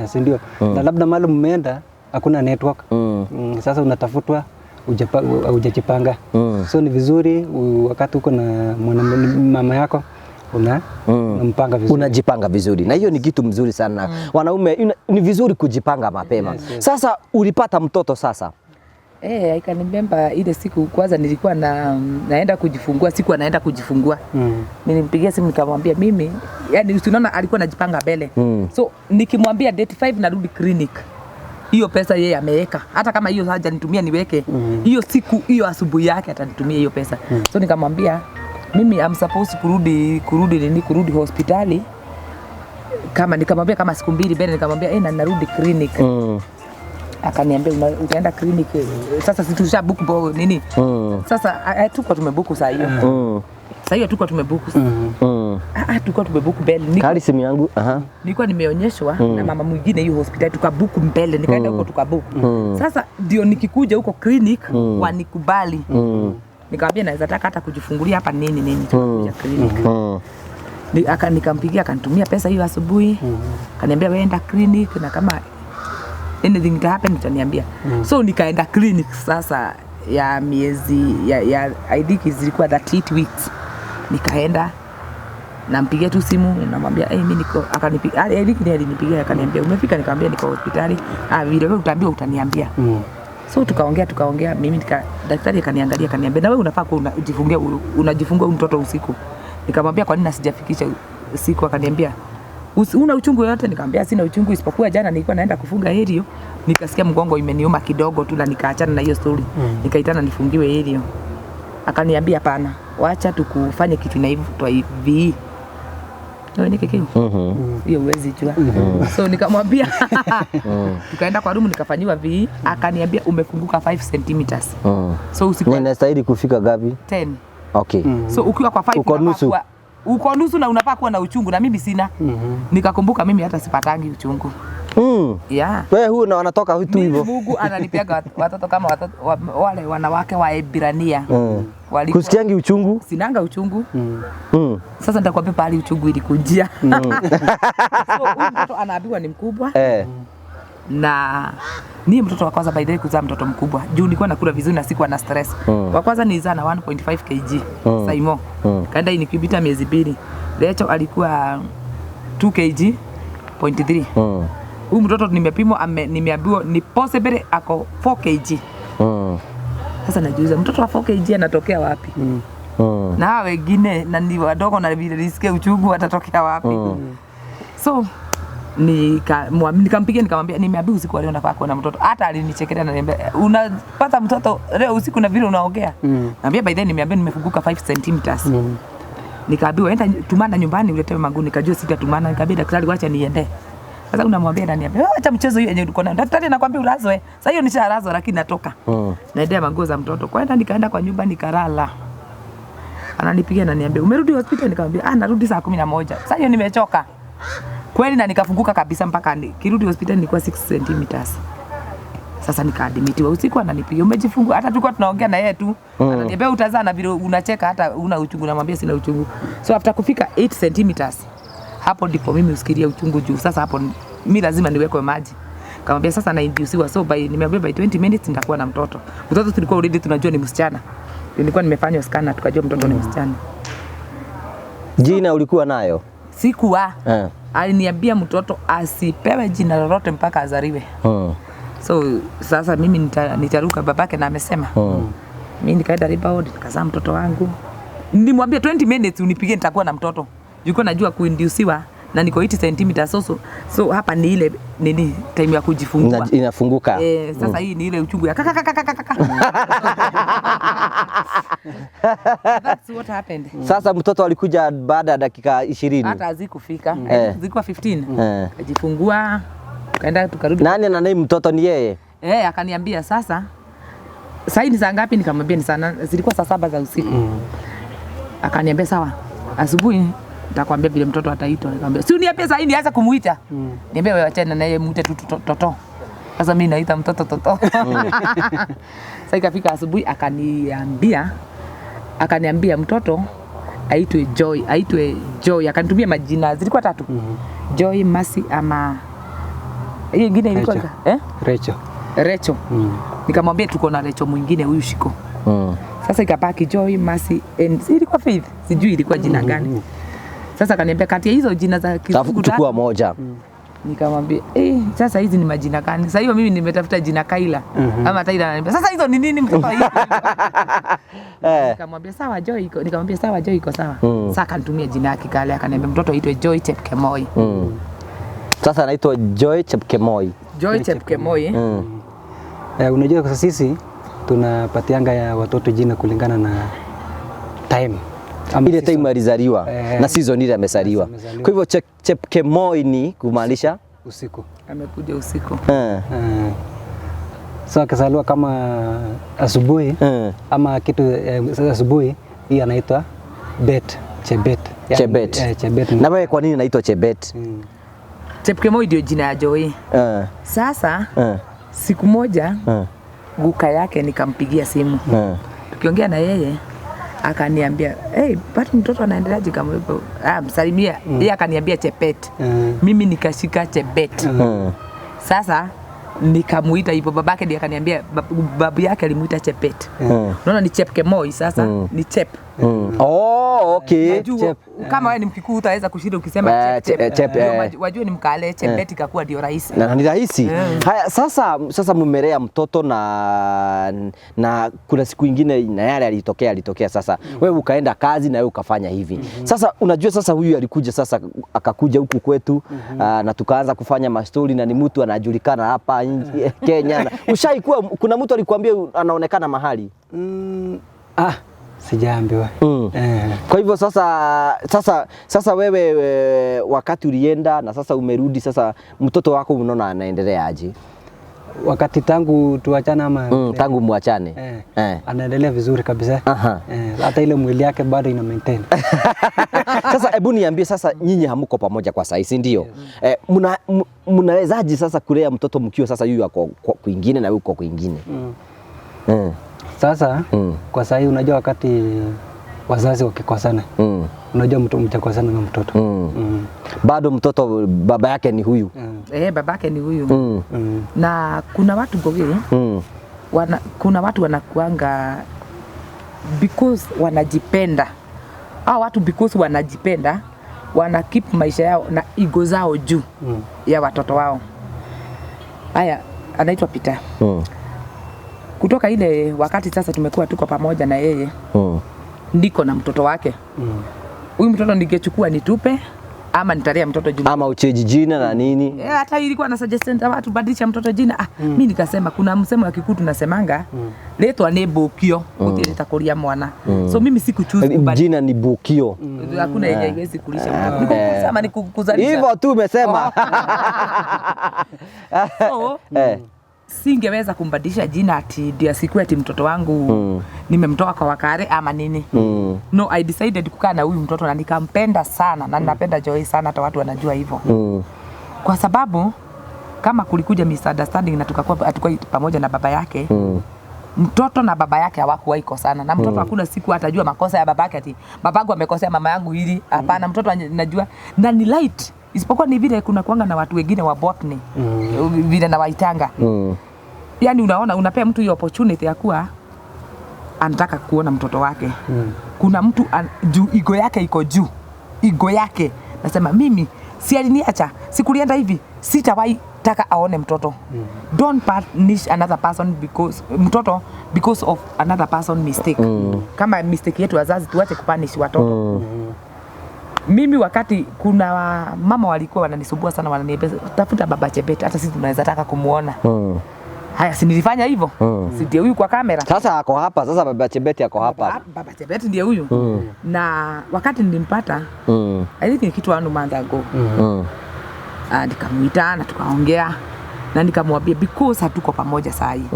Si ndio? Na labda mahali mmeenda hakuna network. Sasa unatafutwa hujajipanga. So ni vizuri wakati uko na mama yako unampanga vizuri. Unajipanga vizuri. Na hiyo ni kitu mzuri sana. Wanaume ni vizuri kujipanga mapema. Yes. Sasa ulipata mtoto sasa? I can remember ile siku kwanza nilikuwa naenda kujifungua, siku anaenda kujifungua. Nilimpigia simu nikamwambia mimi, yani tunaona alikuwa anajipanga mbele. So nikimwambia date 5 narudi clinic. Hiyo pesa yeye ameweka. Hata kama hiyo haja nitumia niweke, hiyo siku hiyo asubuhi yake atanitumia hiyo pesa. So nikamwambia mimi I'm supposed kurudi hospitali. Kama nikamwambia kama siku 2 mbele nikamwambia na narudi clinic. Akaniambia utaenda clinic sasa, si tusha book nini? Sasa tuko tumebuku saa hiyo. Saa hiyo tuko tumebuku. Tuko tumebuku mbele. Kali simu yangu. Nilikuwa nimeonyeshwa na mama mwingine hiyo hospitali, tukabuku mbele, nikaenda huko tukabuku. Sasa ndio nikikuja huko clinic wanikubali. Nikamwambia naweza taka hata kujifungulia hapa nini tukakuja clinic. Nikampigia akanitumia pesa hiyo asubuhi. Akaniambia wewe enda clinic na kama anything to happen utaniambia. So nikaenda clinic sasa ya miezi ya I think zilikuwa 38 weeks. Nikaenda nampigia tu simu namwambia mimi niko, akanipigia I think ndiye alinipigia akaniambia umefika, nikamwambia niko hospitali. Vile wewe utaambiwa utaniambia. So tukaongea mimi daktari akaniangalia akaniambia na wewe unafaa unajifungua mtoto usiku. Nikamwambia kwa nini sijafikisha siku? Akaniambia una uchungu yote? Nikamwambia sina uchungu isipokuwa jana nilikuwa naenda kufunga helio nikasikia mgongo imeniuma kidogo tu na nikaachana na hiyo story. Nikaitana nifungiwe helio. Akaniambia hapana, wacha tukufanye kitu inaitwa IV. Ndio nikikio. Hiyo huwezi jua. So nikamwambia tukaenda kwa room nikafanywa IV. Akaniambia umefunguka 5 cm. So usiku inastahili kufika gapi? 10. Okay. So ukiwa kwa 5 uko nusu na unafaa kuwa na uchungu na mimi sina. Nikakumbuka mimi hata sipatangi uchungu. Yeah. Wewe huyu na wanatoka hutu hivyo. Mungu ananipiaga watoto kama watoto wale wanawake wa Ebrania. Kusikiangi uchungu? Sinanga uchungu. Sasa nitakwambia pale uchungu ilikujia. So mtoto anaambiwa ni mkubwa. Na ni mtoto wa kwanza by the way kuzaa mtoto mkubwa. Juu nilikuwa nakula vizuri na sikuwa na stress. Wa kwanza nilizaa na 1.5 kg. Saimo. Kaenda inikibita miezi 2. Lecho alikuwa 2 kg point 3. Huyu mtoto nimepimwa nimeambiwa ni possible ako 4 kg. Sasa najiuliza mtoto wa 4 kg anatokea wapi? Na wengine na ni wadogo na vile nisikia uchungu watatokea wapi? So nikampigia nikamwambia nimeambiwa usiku leo nafaa kuwa na mtoto. Hata alinichekelea na niambia unapata mtoto leo usiku na vile unaongea. Naambia by then nimeambiwa nimefunguka 5 cm. Nikaambiwa enda tumana nyumbani uletewe maguni. Nikajua sitatumana, nikamwambia daktari wacha niende. Sasa unamwambia ndani niambia acha mchezo hiyo yenyewe uko nayo. Daktari anakuambia ulazwe. Sasa hiyo nishalazwa lakini natoka. Naendea manguo za mtoto. Nikaenda kwa nyumba nikalala. Ananipigia na niambia umerudi hospitali? Nikamwambia narudi saa 11. Sasa hiyo nimechoka. Kweli na nikafunguka kabisa mpaka kirudi hospitali nilikuwa 6 cm. Sasa nikaadmitiwa usiku ananipigia umejifungua. Hata tulikuwa tunaongea na yeye tu. Ananiambia utazaa na vile unacheka hata una uchungu. Namwambia sina uchungu. So after kufika 8 cm hapo ndipo mimi usikiria uchungu juu. Sasa hapo mimi lazima niwekwe maji. Kamwambia sasa na induciwa, so nimeambia by 20 minutes nitakuwa na mtoto. Mtoto tulikuwa already tunajua ni msichana. Nilikuwa nimefanya scan tukajua mtoto ni msichana. Jina ulikuwa nayo? Sikuwa. Aliniambia mtoto asipewe jina lolote mpaka azaliwe. So sasa mimi nitaruka babake na amesema. Mimi nikaenda rebound nikazaa mtoto wangu. Nilimwambia 20 minutes unipigie nitakuwa na mtoto. Yuko najua kuinduciwa na niko 80 cm so hapa ni ile nini time ya kujifungua. Inafunguka. Sasa hii ni ile uchungu ya kaka. That's what happened. Sasa mtoto alikuja baada ya dakika 20. Hata hazikufika. Zilikuwa 15. Kajifungua. Kaenda tukarudi. Nani ananai mtoto ni yeye? Akaniambia sasa saa hii ni saa ngapi? Nikamwambia ni saa zilikuwa saa 7 za usiku. Akaniambia sawa. Asubuhi nitakwambia vile mtoto ataitwa. Nikamwambia si uniambie saa hii nianze kumuita. Niambia wewe achana na yeye muite tu Toto. Sasa mimi naita mtoto Toto. Sasa ikafika asubuhi akaniambia mtoto aitwe Joy. Akanitumia majina zilikuwa 3. Joy, Mercy ama hiyo nyingine ilikuwa Rachel. Nikamwambia tuko na Rachel mwingine huyu shiko. Sasa ikabaki Joy, Mercy and ilikuwa Faith. Sijui ilikuwa jina gani. Sasa akaniambia kati ya hizo jina za Kizungu chukua moja. Nikamwambia sasa hizi ni majina gani? Sasa hiyo mimi nimetafuta jina Kaila ama Taila, ananiambia sasa hizo ni nini mtoto hivi? Nikamwambia sawa Joy iko. Nikamwambia sawa Joy iko sawa. Sasa akanitumia jina yake kale, akaniambia mtoto aitwe Joy Chepkemoi. Sasa anaitwa Joy Chepkemoi. Unajua kwa sisi tunapatianga ya watoto jina kulingana na time. Ile time alizaliwa na season ile amezaliwa. Kwa hivyo Chepkemoi ni kumaanisha usiku. Amekuja usiku. So akizaliwa kama asubuhi ama kitu asubuhi, hii anaitwa Chebet. Chebet. Na wewe kwa nini anaitwa Chebet? Chepkemoi ndio jina ya Joy. Sasa siku moja guka yake nikampigia simu. Tukiongea na yeye akaniambia, bado mtoto anaendeleaje kama hivyo? Msalimia. Yeye akaniambia Chebet. Mimi nikashika Chebet. Sasa nikamuita hivyo, babake ndiye akaniambia babu yake alimuita Chebet. Unaona ni Chepkemoi sasa ni Chep. Okay. Kama wewe ni Mkikuyu utaweza kushinda ukisema Chep. Wajua ni Mkale, Chebet ikakuwa ndio rahisi. Na ni rahisi. Haya sasa mmelea mtoto na kuna siku nyingine na yale alitokea sasa. Wewe ukaenda kazi na wewe ukafanya hivi. Sasa unajua sasa huyu alikuja sasa akakuja huku kwetu na tukaanza kufanya mastori na ni mtu anajulikana hapa Kenya. Ushaikuwa kuna mtu alikwambia anaonekana mahali? Sijaambiwa. Kwa hivyo sasa wewe wakati ulienda na sasa umerudi, sasa mtoto wako unaona anaendelea aje? Wakati tangu tuachana ama tangu muachane? Anaendelea vizuri kabisa. Hata ile mwili yake bado ina maintain. Sasa hebu niambie sasa, nyinyi hamuko pamoja kwa sasa, ndio? Mnawezaje sasa kulea mtoto mkiwa sasa yeye yuko kwingine na yuko kwingine? Sasa kwa sasa unajua wakati wazazi wakikosana, unajua mtu mtakosana na mtoto. Bado mtoto baba yake ni huyu. Baba yake ni huyu. Na kuna watu Ngoge, kuna watu wanakuanga because wanajipenda. Hao watu because wanajipenda wana keep maisha yao na ego zao juu ya watoto wao. Haya, anaitwa Peter. Kutoka ile wakati sasa tumekuwa tuko pamoja na yeye, ndiko na mtoto wake. Huyu mtoto ningechukua nitupe ama nitalea mtoto juu ama ucheji jina na nini. Hata ilikuwa na suggestion watu badilisha mtoto jina. Mimi nikasema kuna msemo wa Kikuyu tunasemanga letwa ni bukio utileta kulia mwana. So mimi sikuchoose kubadilisha. Jina ni bukio. Hakuna yenye haiwezi kulisha mtoto. Nikusema nikukuzalisha. Hivyo tu umesema. So singeweza kumbadilisha jina ati ndio siku ati mtoto wangu nimemtoa kwa wakare ama nini. No, I decided kukaa na huyu mtoto na nikampenda sana na ninapenda Joy sana, hata watu wanajua hivyo. Kwa sababu kama kulikuja misunderstanding na tukakuwa pamoja na baba yake, mtoto na baba yake hawakuwahi kosana na mtoto hakuna siku atajua makosa ya baba yake ati babangu amekosea mama yangu hili. Hapana, mtoto anajua na ni light. Isipokuwa ni vile kuna kuanga na watu wengine wa botany vile na waitanga. Yani unaona unapea mtu hiyo opportunity ya kuwa anataka kuona mtoto wake. Kuna mtu juu ego yake iko juu. Ego yake nasema mimi si aliniacha, sikulienda hivi, sitawahi taka aone mtoto. Don't punish another person because of another person mistake. Kama mistake yetu wazazi tuache kupunish watoto. Mimi wakati kuna mama walikuwa wananisumbua sana, wananiambia tafuta baba Chebet, hata sisi tunaweza taka kumuona. Haya, si nilifanya hivyo. Si ndio huyu kwa kamera. Sasa ako hapa, sasa baba Chebet ako hapa. Baba Chebet ndio huyu. Na wakati nilimpata, I think ni kitu 1 month ago. Nikamuita na tukaongea na nikamwambia because hatuko pamoja saa hii.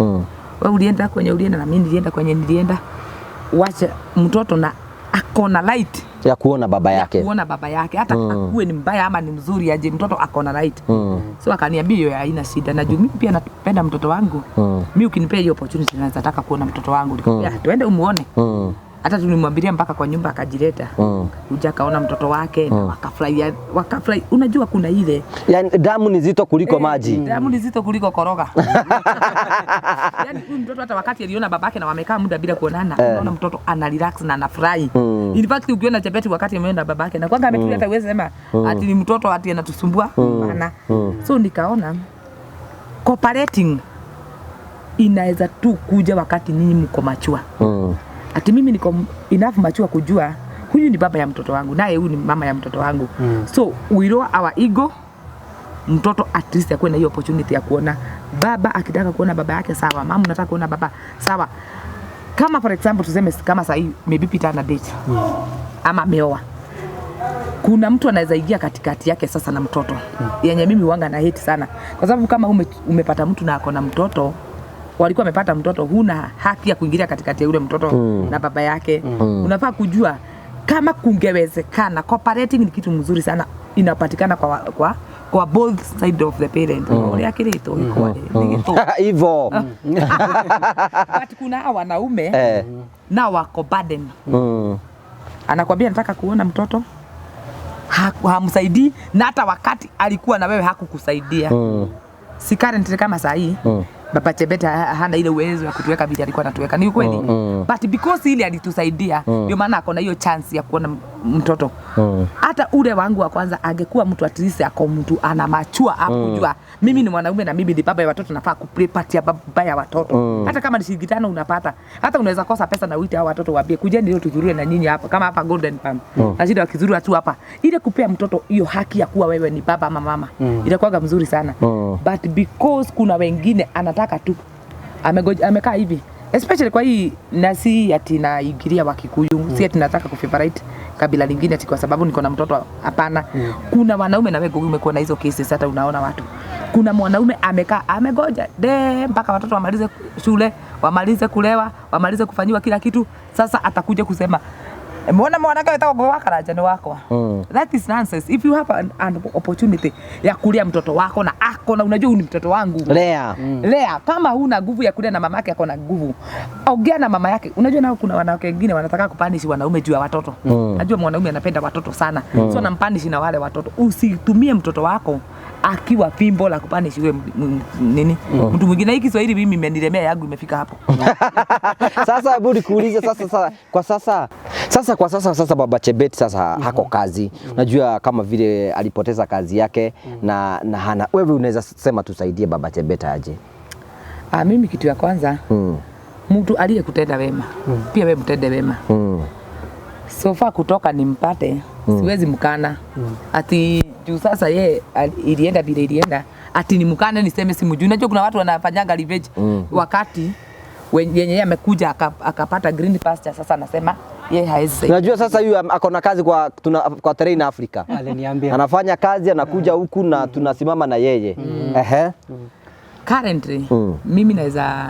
Wewe ulienda kwenye ulienda na mimi nilienda kwenye nilienda. Wacha mtoto na akona light ya kuona baba yake. Ya kuona baba yake hata akuwe ni mbaya ama ni mzuri aje, mtoto akona light. So akaniambia hiyo haina shida, na juu mimi pia napenda mtoto wangu. Mimi ukinipea hiyo opportunity naweza taka kuona mtoto wangu. Nikamwambia twende umuone. Hata tulimwambiria mpaka kwa nyumba akajileta. Kuja kaona mtoto wake na wakafurahi. Unajua kuna ile yani damu ni zito kuliko maji. Damu ni zito kuliko koroga. Yani huyu mtoto hata wakati aliona babake na wamekaa muda bila kuonana, unaona mtoto ana relax na anafurahi. In fact ukiona Chebet wakati ameenda babake na kwanga ametulia, hata uweze sema ati ni mtoto ati anatusumbua bana. So nikaona cooperating inaweza tu kuja wakati ninyi mko machua. Ati mimi niko enough mature kujua huyu ni baba ya mtoto wangu, naye huyu ni mama ya mtoto wangu. So we lower our ego. Mtoto at least akuwe na hiyo opportunity ya kuona baba. Akitaka kuona baba yake sawa, mama unataka kuona baba sawa. Kama for example tuseme kama sasa hivi maybe Peter na date ama ameoa, kuna mtu anaweza ingia katikati yake sasa na mtoto. Yenye mimi wanga na hate sana, kwa sababu kama umepata mtu na akona mtoto, walikuwa wamepata mtoto, huna haki ya kuingilia katikati ya yule mtoto na baba yake. Unafaa kujua kama kungewezekana cooperating ni kitu mzuri sana, inapatikana kwa both side of the parent. Ole akilito hivyo. But kuna wanaume na wako burden. Anakuambia nataka kuona mtoto, hamsaidii, na hata wakati alikuwa na wewe hakukusaidia. Si currently kama saa hii baba Chebet hana ile uwezo ya kutuweka vile alikuwa anatuweka, ni kweli. But because ile alitusaidia, ndio maana akona hiyo chance ya kuona mtoto. Hata ule wangu wa kwanza angekuwa mtu at least ako mtu ana machua hapo kujua mimi ni mwanaume na mimi ni baba ya watoto, nafaa kuplay part ya baba ya watoto. Hata kama ni shilingi 5 unapata, hata unaweza kosa pesa na uite hao watoto waambie kujeni leo tuzurue na nyinyi hapa, kama hapa Golden Palm. Na shida wakizurua tu hapa, ile kupea mtoto hiyo haki ya kuwa wewe ni baba ama mama, itakuwa mzuri sana. But because kuna wengine anataka tu amekaa hivi, especially kwa hii nasi ati naigiria Wakikuyu, si ati nataka kufavorite kabila lingine ati kwa sababu niko na mtoto, hapana. Kuna wanaume na wewe umekuwa na hizo cases, hata unaona watu, kuna mwanaume amekaa amegoja mpaka watoto wamalize shule, wamalize kulewa, wamalize kufanyiwa kila kitu, sasa atakuja kusema mbona mwanake anataka kuoa karajani wako. That is nonsense. If you have an opportunity ya kulea mtoto wako na ako na unajua ni mtoto wangu, lea. Kama huna nguvu ya kulea na mama yake ako na nguvu, ongea na mama yake. Unajua nao kuna wanawake wengine wanataka kupanish wanaume juu ya watoto. Najua mwanaume anapenda watoto sana, so anampanish na wale watoto. Usitumie mtoto wako akiwa fimbo la kupanish wewe nini mtu mwingine. Hiki Kiswahili mimi imenilemea yangu imefika hapo. Sasa hebu nikuulize sasa baba Chebet sasa hako kazi. Najua kama vile alipoteza kazi yake na hana. Wewe unaweza sema tusaidie baba Chebet aje? Mimi kitu ya kwanza mtu aliyekutenda wema pia wewe mtende wema. So far kutoka nimpate siwezi mkana ati juu sasa ye ilienda bila ilienda ati ni mkana niseme simjui. Unajua kuna watu wanafanyanga revenge wakati yenye amekuja akapata green pasture, sasa anasema yeye haezi. Unajua sasa huyu akona kazi kwa Terrain Africa. Aliniambia anafanya kazi, anakuja huku na tunasimama na yeye. Currently mimi naweza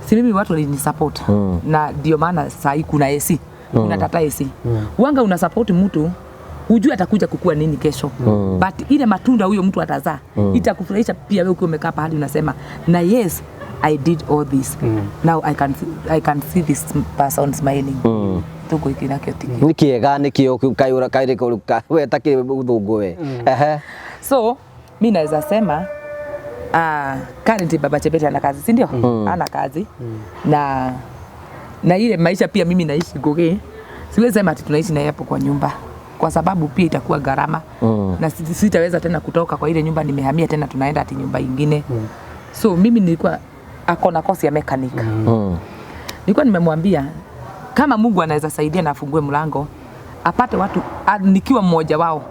si mimi watu walini support na ndio maana saa hii kuna AC, kuna tata AC. Wanga una support mtu hujui atakuja kukua nini kesho. But ile matunda huyo mtu atazaa itakufurahisha pia wewe ukiwa umekaa pahali unasema na yes I did all this. Now I can see this person smiling. Tuko ikina kiotiki. Nikiega nikio kayura kaire kuruka we taki udhugwe. So mimi naweza sema currently baba Chebet ana kazi, si ndio? Ana kazi. Na ile maisha pia mimi naishi Goge. Siwezi sema ati tunaishi na hapo kwa nyumba. kwa sababu pia itakuwa gharama na sitaweza tena kutoka kwa ile nyumba nimehamia tena tunaenda ati nyumba ingine. So mimi nilikuwa akona kosi ya mechanic. Nilikuwa nimemwambia kama Mungu anaweza saidia na afungue mlango apate watu nikiwa mmoja wao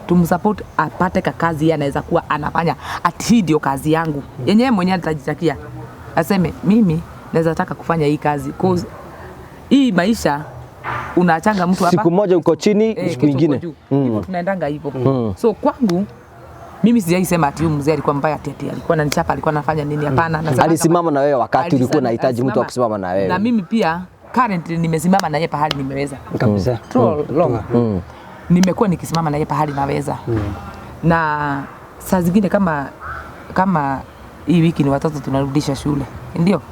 tumsupport apate kazi yeye anaweza kuwa anafanya ati ndio kazi yangu. Yenyewe mwenyewe atajitakia. Aseme mimi naweza taka kufanya hii kazi cause hii maisha unaachanga mtu hapa siku moja uko chini siku nyingine hivyo tunaendanga hivyo. So kwangu mimi sijaisema ati huyu mzee alikuwa mbaya ati alikuwa ananichapa alikuwa anafanya nini, hapana. Alisimama na wewe wakati ulikuwa unahitaji mtu wa kusimama na wewe. Na mimi pia currently nimesimama na yeye pahali nimeweza kabisa. Nimekuwa nikisimama na yeye pahali naweza. Na saa zingine kama hii wiki ni watoto tunarudisha shule. Ndio?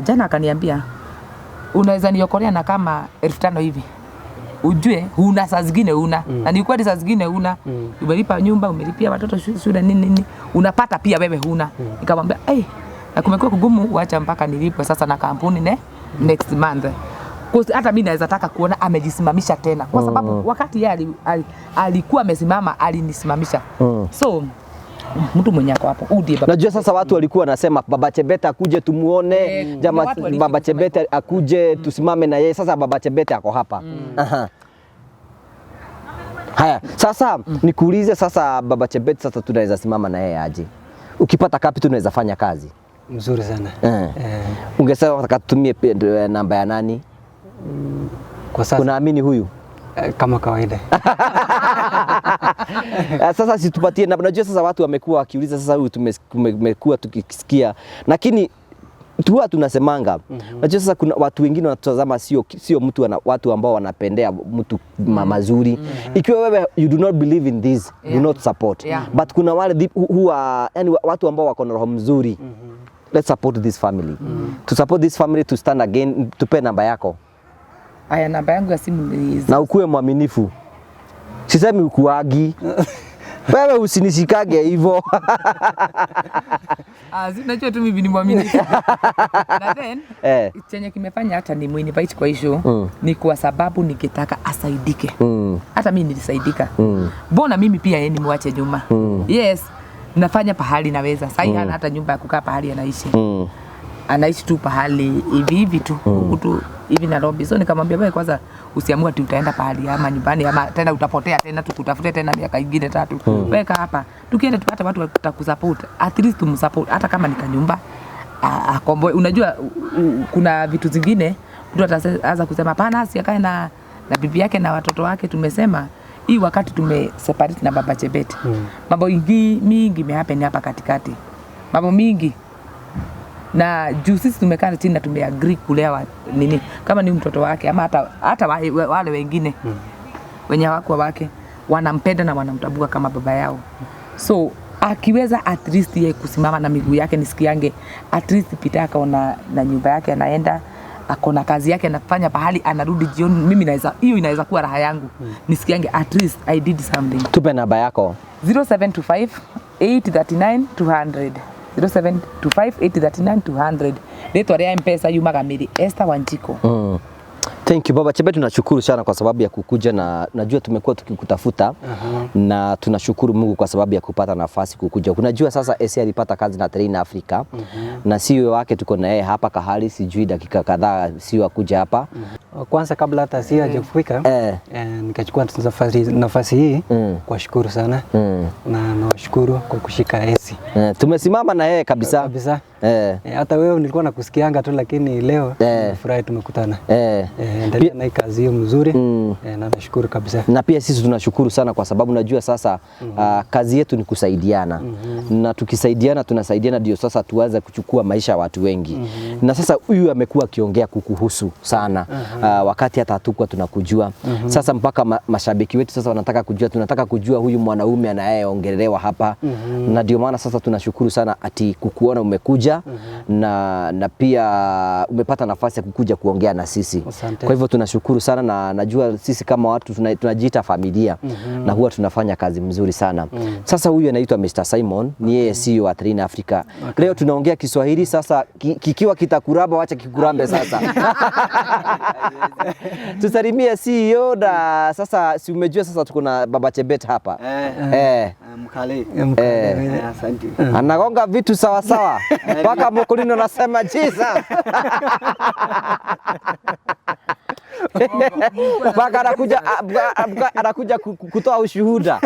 Jana akaniambia unaweza niokolea na kama 1500 hivi. Ujue huna saa zingine huna. Na ni kweli saa zingine huna. Umelipa nyumba, umelipia watoto shule nini. Unapata pia wewe huna. Nikamwambia na kumekuwa kugumu uacha mpaka nilipwe sasa na kampuni next month. Hata mimi naweza taka kuona amejisimamisha tena kwa sababu wakati yeye alikuwa amesimama alinisimamisha. So mtu mwenye ako hapo udie baba. Najua sasa watu walikuwa wanasema Baba Chebet akuje tumuone, jamaa Baba Chebet akuje tusimame na yeye. Sasa Baba Chebet ako hapa. Haya, sasa nikuulize sasa Baba Chebet sasa tunaweza simama na yeye aje? Ukipata kapi tunaweza fanya kazi. Mzuri sana. Ungesema unataka tutumie namba ya nani? Kwa sasa unaamini huyu? Kama kawaida. Sasa situpatie namba. Najua sasa watu wamekuwa wakiuliza sasa huyu tumekuwa tukisikia. Lakini huwa tunasemanga. Najua sasa kuna watu wengine wanatazama sio mtu watu ambao wanapendea mtu mazuri. Ikiwa wewe you do not believe in this, do not support. But kuna wale who are yani watu ambao wako na roho mzuri. Let's support this family. To support this family to stand again, tupe namba yako. Aya, namba yangu ya simu ni na ukuwe mwaminifu. Sisemi ukuagi. Wewe usinishikage hivyo. Najua tu mimi ni mwaminifu. Na then chenye kimefanya hata ni muinvite kwa issue ni kwa sababu ningetaka asaidike. Hata mimi nilisaidika. Mbona mimi pia yeye nimwache nyuma? Yes, nafanya pahali naweza. Sasa hana hata nyumba ya kukaa pahali anaishi. Anaishi tu pahali hivi tu huku hivi Nairobi. So nikamwambia wewe kwanza usiamue ati utaenda pahali ama nyumbani ama tena utapotea tena tukutafute tena miaka ingine 3. Weka hapa. Tukienda tupate watu watakusupport. At least tumsupport hata kama ni kanyumba. Akomboe. Unajua kuna vitu zingine mtu ataanza kusema hapana si akae na bibi yake na watoto wake. Tumesema hii wakati tumeseparate na Baba Chebet. Mambo mingi imehappen hapa katikati. Mambo mingi. Na juu sisi tumekaa chini na tumeagree kulea nini kama ni mtoto wake ama hata wale wengine wenye wako wake wanampenda na wanamtambua kama baba yao. So akiweza at least yeye kusimama na miguu yake nisikiange at least pita akaona na nyumba yake anaenda akona kazi yake anafanya pahali anarudi jioni, mimi naweza hiyo inaweza kuwa raha yangu. Nisikiange at least I did something. Tupe namba yako. 0725 839 200 0725839200 Leto ria M-Pesa yumaga miri Esther Wanjiko. Thank you Baba Chebet, tunashukuru sana kwa sababu ya kukuja na najua tumekuwa tukikutafuta na tunashukuru Mungu kwa sababu ya kupata nafasi kukuja. Unajua sasa Esi alipata kazi na Train Africa na CEO wake tuko na yeye hapa kahali sijui dakika kadhaa CEO akuja hapa. Kwanza kabla hata CEO hajafika nikachukua nafasi hii kwa shukuru sana na nawashukuru kwa kushika Esi. Tumesimama na yeye kabisa. Kabisa. Hata wewe nilikuwa nakusikianga tu lakini leo nimefurahi tumekutana. Endelea na kazi hiyo mzuri na nashukuru kabisa. Na pia sisi tunashukuru sana kwa sababu najua sasa kazi yetu ni kusaidiana. Na tukisaidiana tunasaidiana ndio sasa tuanze kuchukua maisha ya watu wengi. Na sasa huyu amekuwa akiongea kukuhusu sana wakati hata hatukuwa tunakujua. Sasa mpaka mashabiki wetu sasa wanataka kujua, tunataka kujua huyu mwanaume anayeongelewa hapa. Na ndio maana sasa tunashukuru sana ati kukuona umekuja na pia umepata nafasi ya kukuja kuongea na sisi. Kwa hivyo tunashukuru sana na najua sisi kama watu tunajiita familia na huwa tunafanya kazi mzuri sana. Sasa huyu anaitwa Mr. Simon ni yeye CEO wa Terrain Africa. Leo tunaongea Kiswahili sasa, kikiwa kitakuramba wacha kikurambe sasa. Tusalimie CEO na sasa si umejua sasa tuko na Baba Chebet hapa. Mkale. Asante. Anagonga vitu sawa sawa. Paka mkulino nasema Jesus. Paka anakuja kutoa ushuhuda.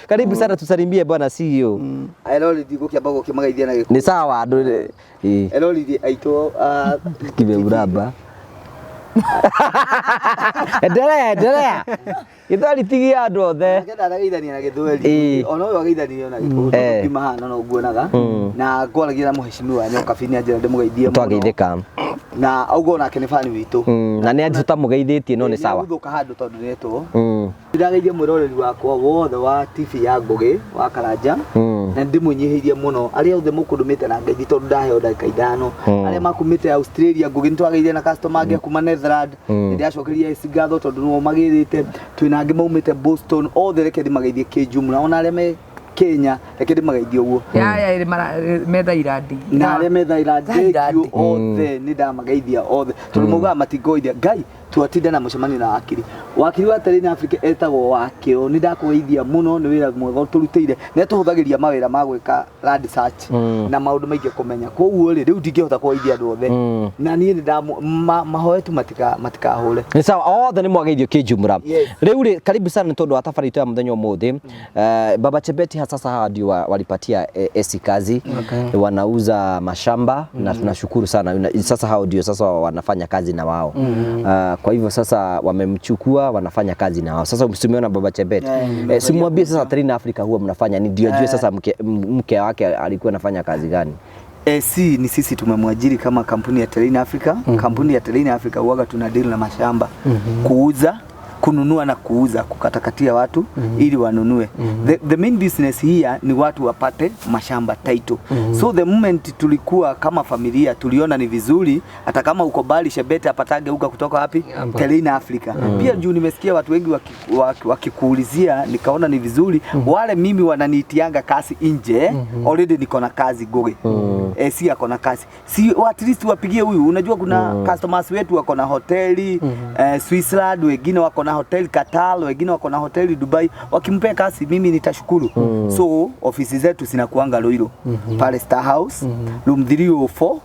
Karibu sana tusalimie bwana CEO. Eloli digo kiabago kimagaithia na giko. Ni sawa Eloli di aito kibeuraba. Endelea. Ithari tigi andu othe. Ngenda arageithania na githweri. Ona uyu ageithania na giko. Kimahana no nguonaga. Na ngwaragia na muheshimiwa nyoka fini ajira ndimugeithie muno. Twageithika. Na augo nake ni fani witu. Na ni andu tamugeithĩtie no ni sawa. Uthuka handu tondu netwo. Ndirageithia mwiroreri wakwa wothe wa TV ya Ngugi wa Karanja. Na ndimunyihirie muno aria othe mukundumite na ngeithi tondu ndaheo ndagika 5. Aria makumite Australia Ngugi ntwageithia na customer ange kuma Netherland. Ndiacokeria icingatho tondu no magirite twina ange maumite Boston othe reke ndimageithie kijumla ona aria me Kenya reke ndimageithie uguo. Ya metha irandi. Na aria metha irandi othe ni ndamageithia othe tondu muga matingoithia Ngai twatinda na mucemanio na wakiri wa Terrain Africa etagwo wakio ni ndakugeithia muno ni wira mwega turutire ne tuhuthagiria mawira ma gwika land search na maundu maingi kumenya koguo riu ndingihota kugeithia andu othe na nie ni mahoetu matika hule ni sawa othe ni mwageithio kijumla riu ri karibu sana tondu wa tafari ya muthenya umuthi Baba Chebet sasa hawa ndio walipatia esi kazi wanauza mashamba na tunashukuru sana sasa hao ndio sasa wanafanya kazi na wao kwa hivyo sasa wamemchukua wanafanya kazi na wao. Sasa umeona Baba Chebet. Simwambie sasa Terrain Africa huwa mnafanya ni ndio ajue sasa mke wake alikuwa anafanya kazi gani. Ni sisi tumemwajiri kama kampuni ya Terrain Africa. Kampuni ya Terrain Africa huaga tuna deal na mashamba. Kuuza, kununua na kuuza, kukatakatia watu ili wanunue. The main business here ni watu wapate mashamba title. So the moment tulikuwa kama familia tuliona ni vizuri hata kama uko bali Chebet apatage uga kutoka wapi Terrain Africa. Pia juu nimesikia watu wengi wakikuulizia nikaona ni vizuri wale mimi wananiitianga kazi nje already niko na kazi Ngugi. Si ako na kazi. Si at least wapigie huyu unajua kuna customers wetu wako na hoteli Switzerland wengine wako na hotel Qatar wengine wako na hotel Dubai wakimpea kazi mimi nitashukuru. So ofisi zetu zinakuanga Loiro pale Star House room 304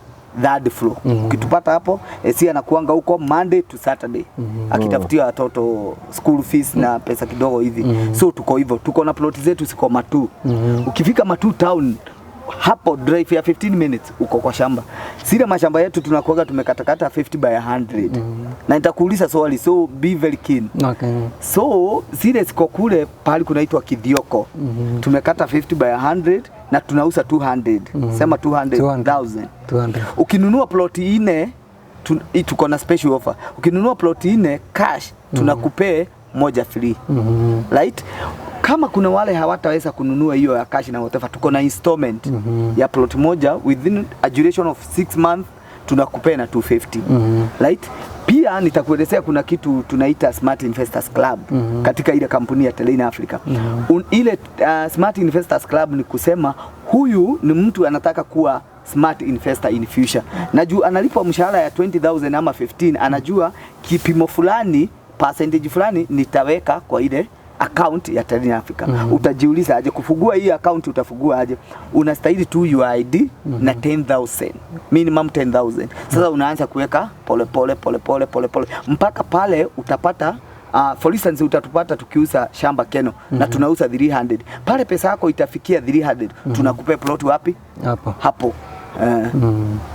third floor. Ukitupata hapo si anakuanga huko Monday to Saturday akitafutia watoto school fees na pesa kidogo hivi. So tuko hivyo tuko na plot zetu ziko Matu. Ukifika Matu town hapo drive ya 15 minutes uko kwa shamba. Sile mashamba yetu tunakuaga tumekatakata 50 by 100. Na nitakuuliza swali so be very keen. So sile siko kule pale kunaitwa Kithioko. Tumekata 50 by 100 na tunauza 200. Sema 200,000. Ukinunua plot 4 tuko na special offer. Ukinunua plot 4 cash tunakupea moja free. Right? Kama kuna wale hawataweza kununua hiyo ya cash na whatever tuko na installment ya plot moja within a duration of 6 months tunakupea na 250. Right? Pia nitakuelezea kuna kitu tunaita Smart Investors Club katika ile kampuni ya Terrain Africa. Ile Smart Investors Club ni kusema huyu ni mtu anataka kuwa smart investor in future. Na juu analipwa mshahara ya 20,000 ama 15 anajua kipimo fulani percentage fulani nitaweka kwa ile account ya Terrain Africa. Utajiuliza aje kufungua hii account utafungua aje? Unastahili tu UID na 10,000. Minimum 10,000. Sasa unaanza kuweka pole pole mpaka pale utapata for instance utatupata tukiuza shamba Keno na tunauza 300. Pale pesa yako itafikia 300. Tunakupea plot wapi? Hapo.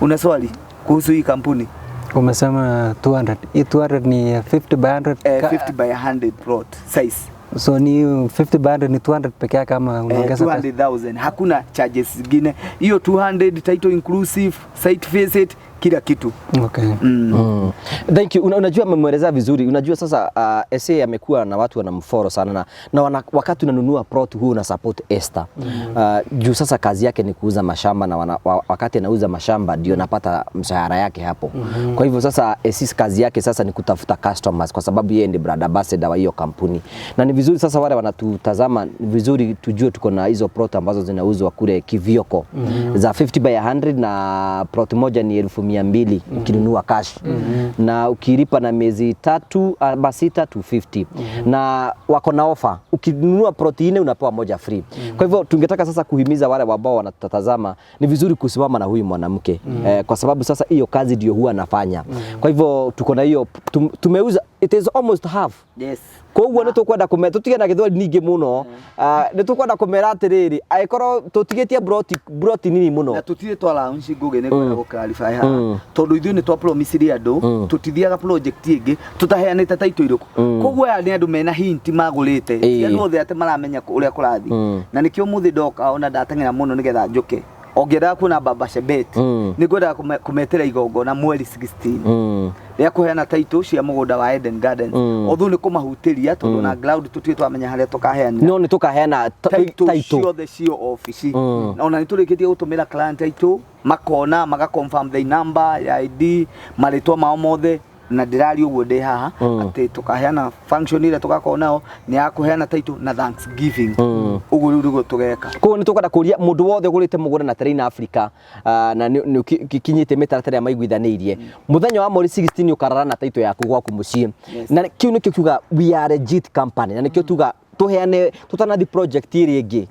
Una swali kuhusu hii kampuni? Umesema 200. Hii 200 ni 50 by 100. 50 by 100 plot size. So ni 50 by 100 ni 200 peke yake kama unaongeza 200,000. Hakuna charges zingine. Hiyo 200 title inclusive, site visit kila kitu. Okay. Thank you. Unajua mmemweleza vizuri. Unajua sasa SA amekuwa na watu wanamfollow sana na wakati unanunua plot huu una support Esther. Juu sasa kazi yake ni kuuza mashamba na wakati anauza mashamba ndio napata mshahara yake hapo. Kwa hivyo sasa SA kazi yake sasa ni kutafuta customers kwa sababu yeye ndiye brand ambassador wa hiyo kampuni. Na ni vizuri sasa wale wanatutazama ni vizuri tujue tuko na hizo plot ambazo zinauzwa kule Kivioko za 50 by 100 na plot moja ni 1200 ukinunua cash. Na ukilipa na miezi 3 basi 250 na wako na offer ukinunua plot 4 unapewa moja free. Kwa hivyo tungetaka sasa kuhimiza wale ambao wanatutazama ni vizuri kusimama na huyu mwanamke kwa sababu sasa hiyo kazi ndio huwa anafanya. Kwa hivyo tuko na hiyo tumeuza it is almost half. Yes. Kwa hiyo nitukwenda kumera tutige na githwari ningi muno nitukwenda kumera atiriri aikoro tutigetie broti nini muno na tutire twala unci nguge ne kwenda gukarify ha tondu ithuĩ nĩ twa promise andu tutithiaga project ingi tutaheanite taito iriku koguo aya nĩ andu mena hint magurite ciano othe ate maramenya uria kurathi na nikio muthi ndoka ona ndateng'era muno nigetha njuke ongerera kuna Baba Chebet ni ngwenda kumetera igongona mweri 16 ria kuheana taito cia mugunda wa Eden Gardens othu ni kumahutiria tondu na cloud tutue twamenya haria tukaheana no ni tukaheana taito ciothe cio office ona ni turikitie gutumira client taito makona maga confirm the number ya ID maritwa mao mothe na ndirari uguo ndi haha ati tukaheana function ile tukakona nao ni ya kuheana taito na Thanksgiving uguo riu tugeka ko ni tukada kuria mundu wothe gurite mugura na Terrain Africa na ni kinyite mitaratara ya maiguithanirie muthenya wa mweri 16 ukarara na taito yaku gwaku mucii na kiu ni kiuga we are a legit company na nikio tuga tuheane tutanathi project iri ingi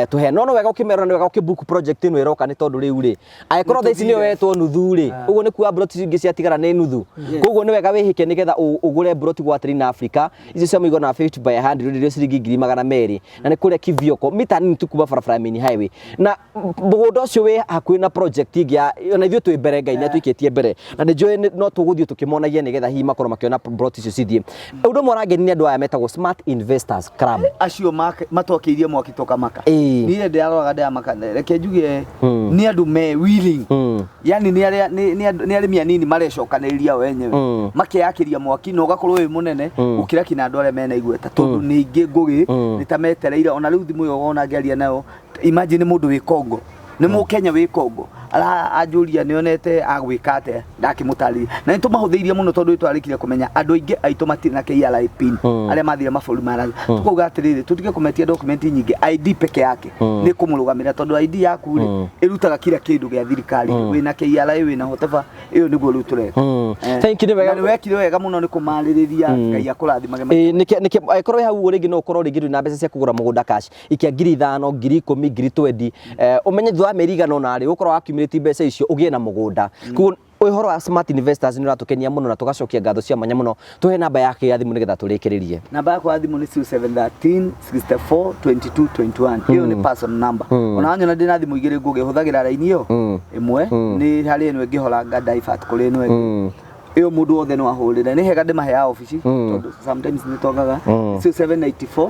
tuheana no wega ukimera ni wega ukibook project ino iroka ni tondu riu ri aikoro thaici ni wetwo nuthu ri uguo ni kuwa broti ingi ciatigara ni nuthu koguo ni wega wihike nigetha ugure broti gwa Terrain Africa icio cia muigo na 50 by 100 rio ciringi 200 na ni kuria Kivioko mita ni tukuba barabara main highway na mugunda ucio we hakuhi na project ingi ona ithuĩ twi mbere ngai na twikitie mbere na ni njoi no tuguthio tukimonagia nigetha hi makoro makiona broti icio cithie undu morangeni ni andu aya metagwo Smart Investors Club acio matokeirie mwaki tokamaka niĩ ndĩaroraga ndĩamaka reke njuge nĩ andũ me willing yani nĩ arĩmi anini marecokanĩrĩria wenyewe makĩyakĩria mwaki na ũgakorwo wĩ mũnene gũkĩra kina andũ arĩa mena igweta tondũ nĩ ingĩ ngũgĩ nĩ ta metereire ona rĩu thimũ ĩyo ona ngĩaria nayo imagine mũndũ wĩ Congo nĩ Mũkenya wĩ Congo ajuria nionete agwikate ndakimutari na nitumahuthiirie muno tondu itwarikire kumenya andu aingi aitu matire na KRA pin aria mathire maburi mara tukuga atiriri tutige kumetia document nyingi ID peke yake ni kumurugamira tondu ID yaku ri irutaga kila kindu gya thirikari wina KRA wina hoteva iyo niguo riu tureka thank you wega wekire wega muno ni kumaririria ngai akurathimage niki aikorwo hau ringi no ukorwo ringi na mbeca cia kugura mugunda cash ikia 5,000 10,000 20 umenye thwa meriga no nari ukorwo accumulate mbeca icio ugie na mugunda kuo uhoro wa Smart Investors ni ratukenia muno na tugacokia ngatho cia manya muno tuhe namba yake ya thimu nigetha turikiririe namba yako ya thimu ni 0713 64 22 21 hiyo ni personal number ona wanyona ndina thimu igire nguge huthagira raini iyo imwe ni hari eno ngihoranga divert kuri eno iyo mundu wothe no ahurire ni hega ndimahe ya office tondu sometimes ni tongaga 0784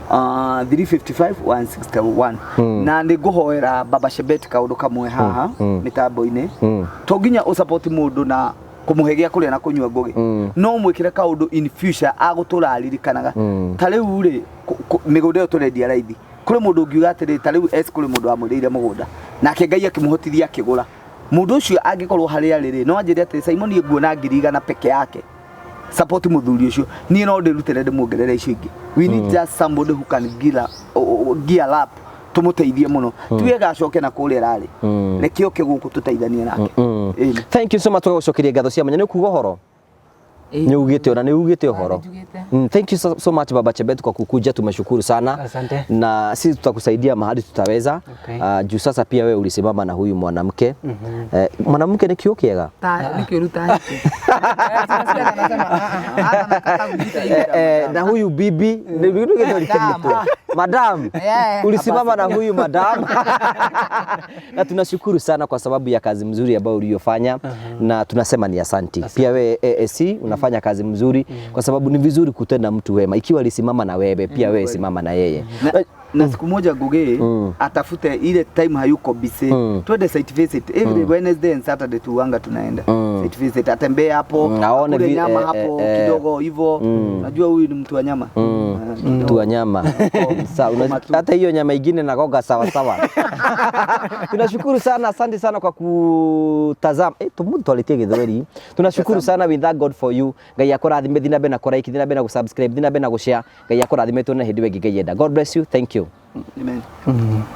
355 161 na ndi nguhoera Baba Chebet kaundu kamwe haha mitambo-ini to nginya usupport mundu na kumuhegia kuria na kunywa ngugi no mwikire kaundu in future agutura aririkanaga ta riu ri migunda yo turendia raithi kuri mundu ngiuga atiri ta riu kuri mundu amwirire mugunda nake ngai akimuhotithia akigura mundu ucio angikorwo haria riri no anjire atiri Simon nguona 100 peke yake support muthuri ucio ni no ndirutire ndimuongerere icio ingi we need just somebody who can gear up tumuteithie muno tuye gacoke na kuria rari reke oke guku tuteithanie nake thank you so much gucokeria ngatho cia manya ni kuga horo ni ugite ona ni ugite horo thank you so much Baba Chebet kwa kukuja tumeshukuru sana asante na sisi tutakusaidia mahali tutaweza juu sasa pia wewe ulisimama na huyu mwanamke mwanamke ni kio kiega ni kiruta na huyu bibi ni madam ulisimama na huyu madam na tunashukuru sana kwa sababu ya kazi mzuri ambayo uliyofanya na tunasema ni asanti pia wewe AAC unafanya kazi mzuri kwa sababu ni vizuri kutenda mtu wema ikiwa alisimama na wewe pia wewe simama na yeye na siku moja Ngugi atafute ile time hayuko busy. Twende site visit every Wednesday and Saturday tuanga tunaenda site visit, atembee hapo aone nyama hapo kidogo hivyo. Najua huyu ni mtu wa nyama. Mtu wa nyama. Sawa, hata hiyo nyama ingine nagoga sawa sawa. Tunashukuru sana, asante sana kwa kutazama. Tumutu alitie githweri. Tunashukuru sana, we thank God for you. Ngai akurathime, thina be na like, thina be na subscribe, thina be na share. Ngai akurathime tu na hindi wengi Ngai enda. God bless you. Thank you. Amen.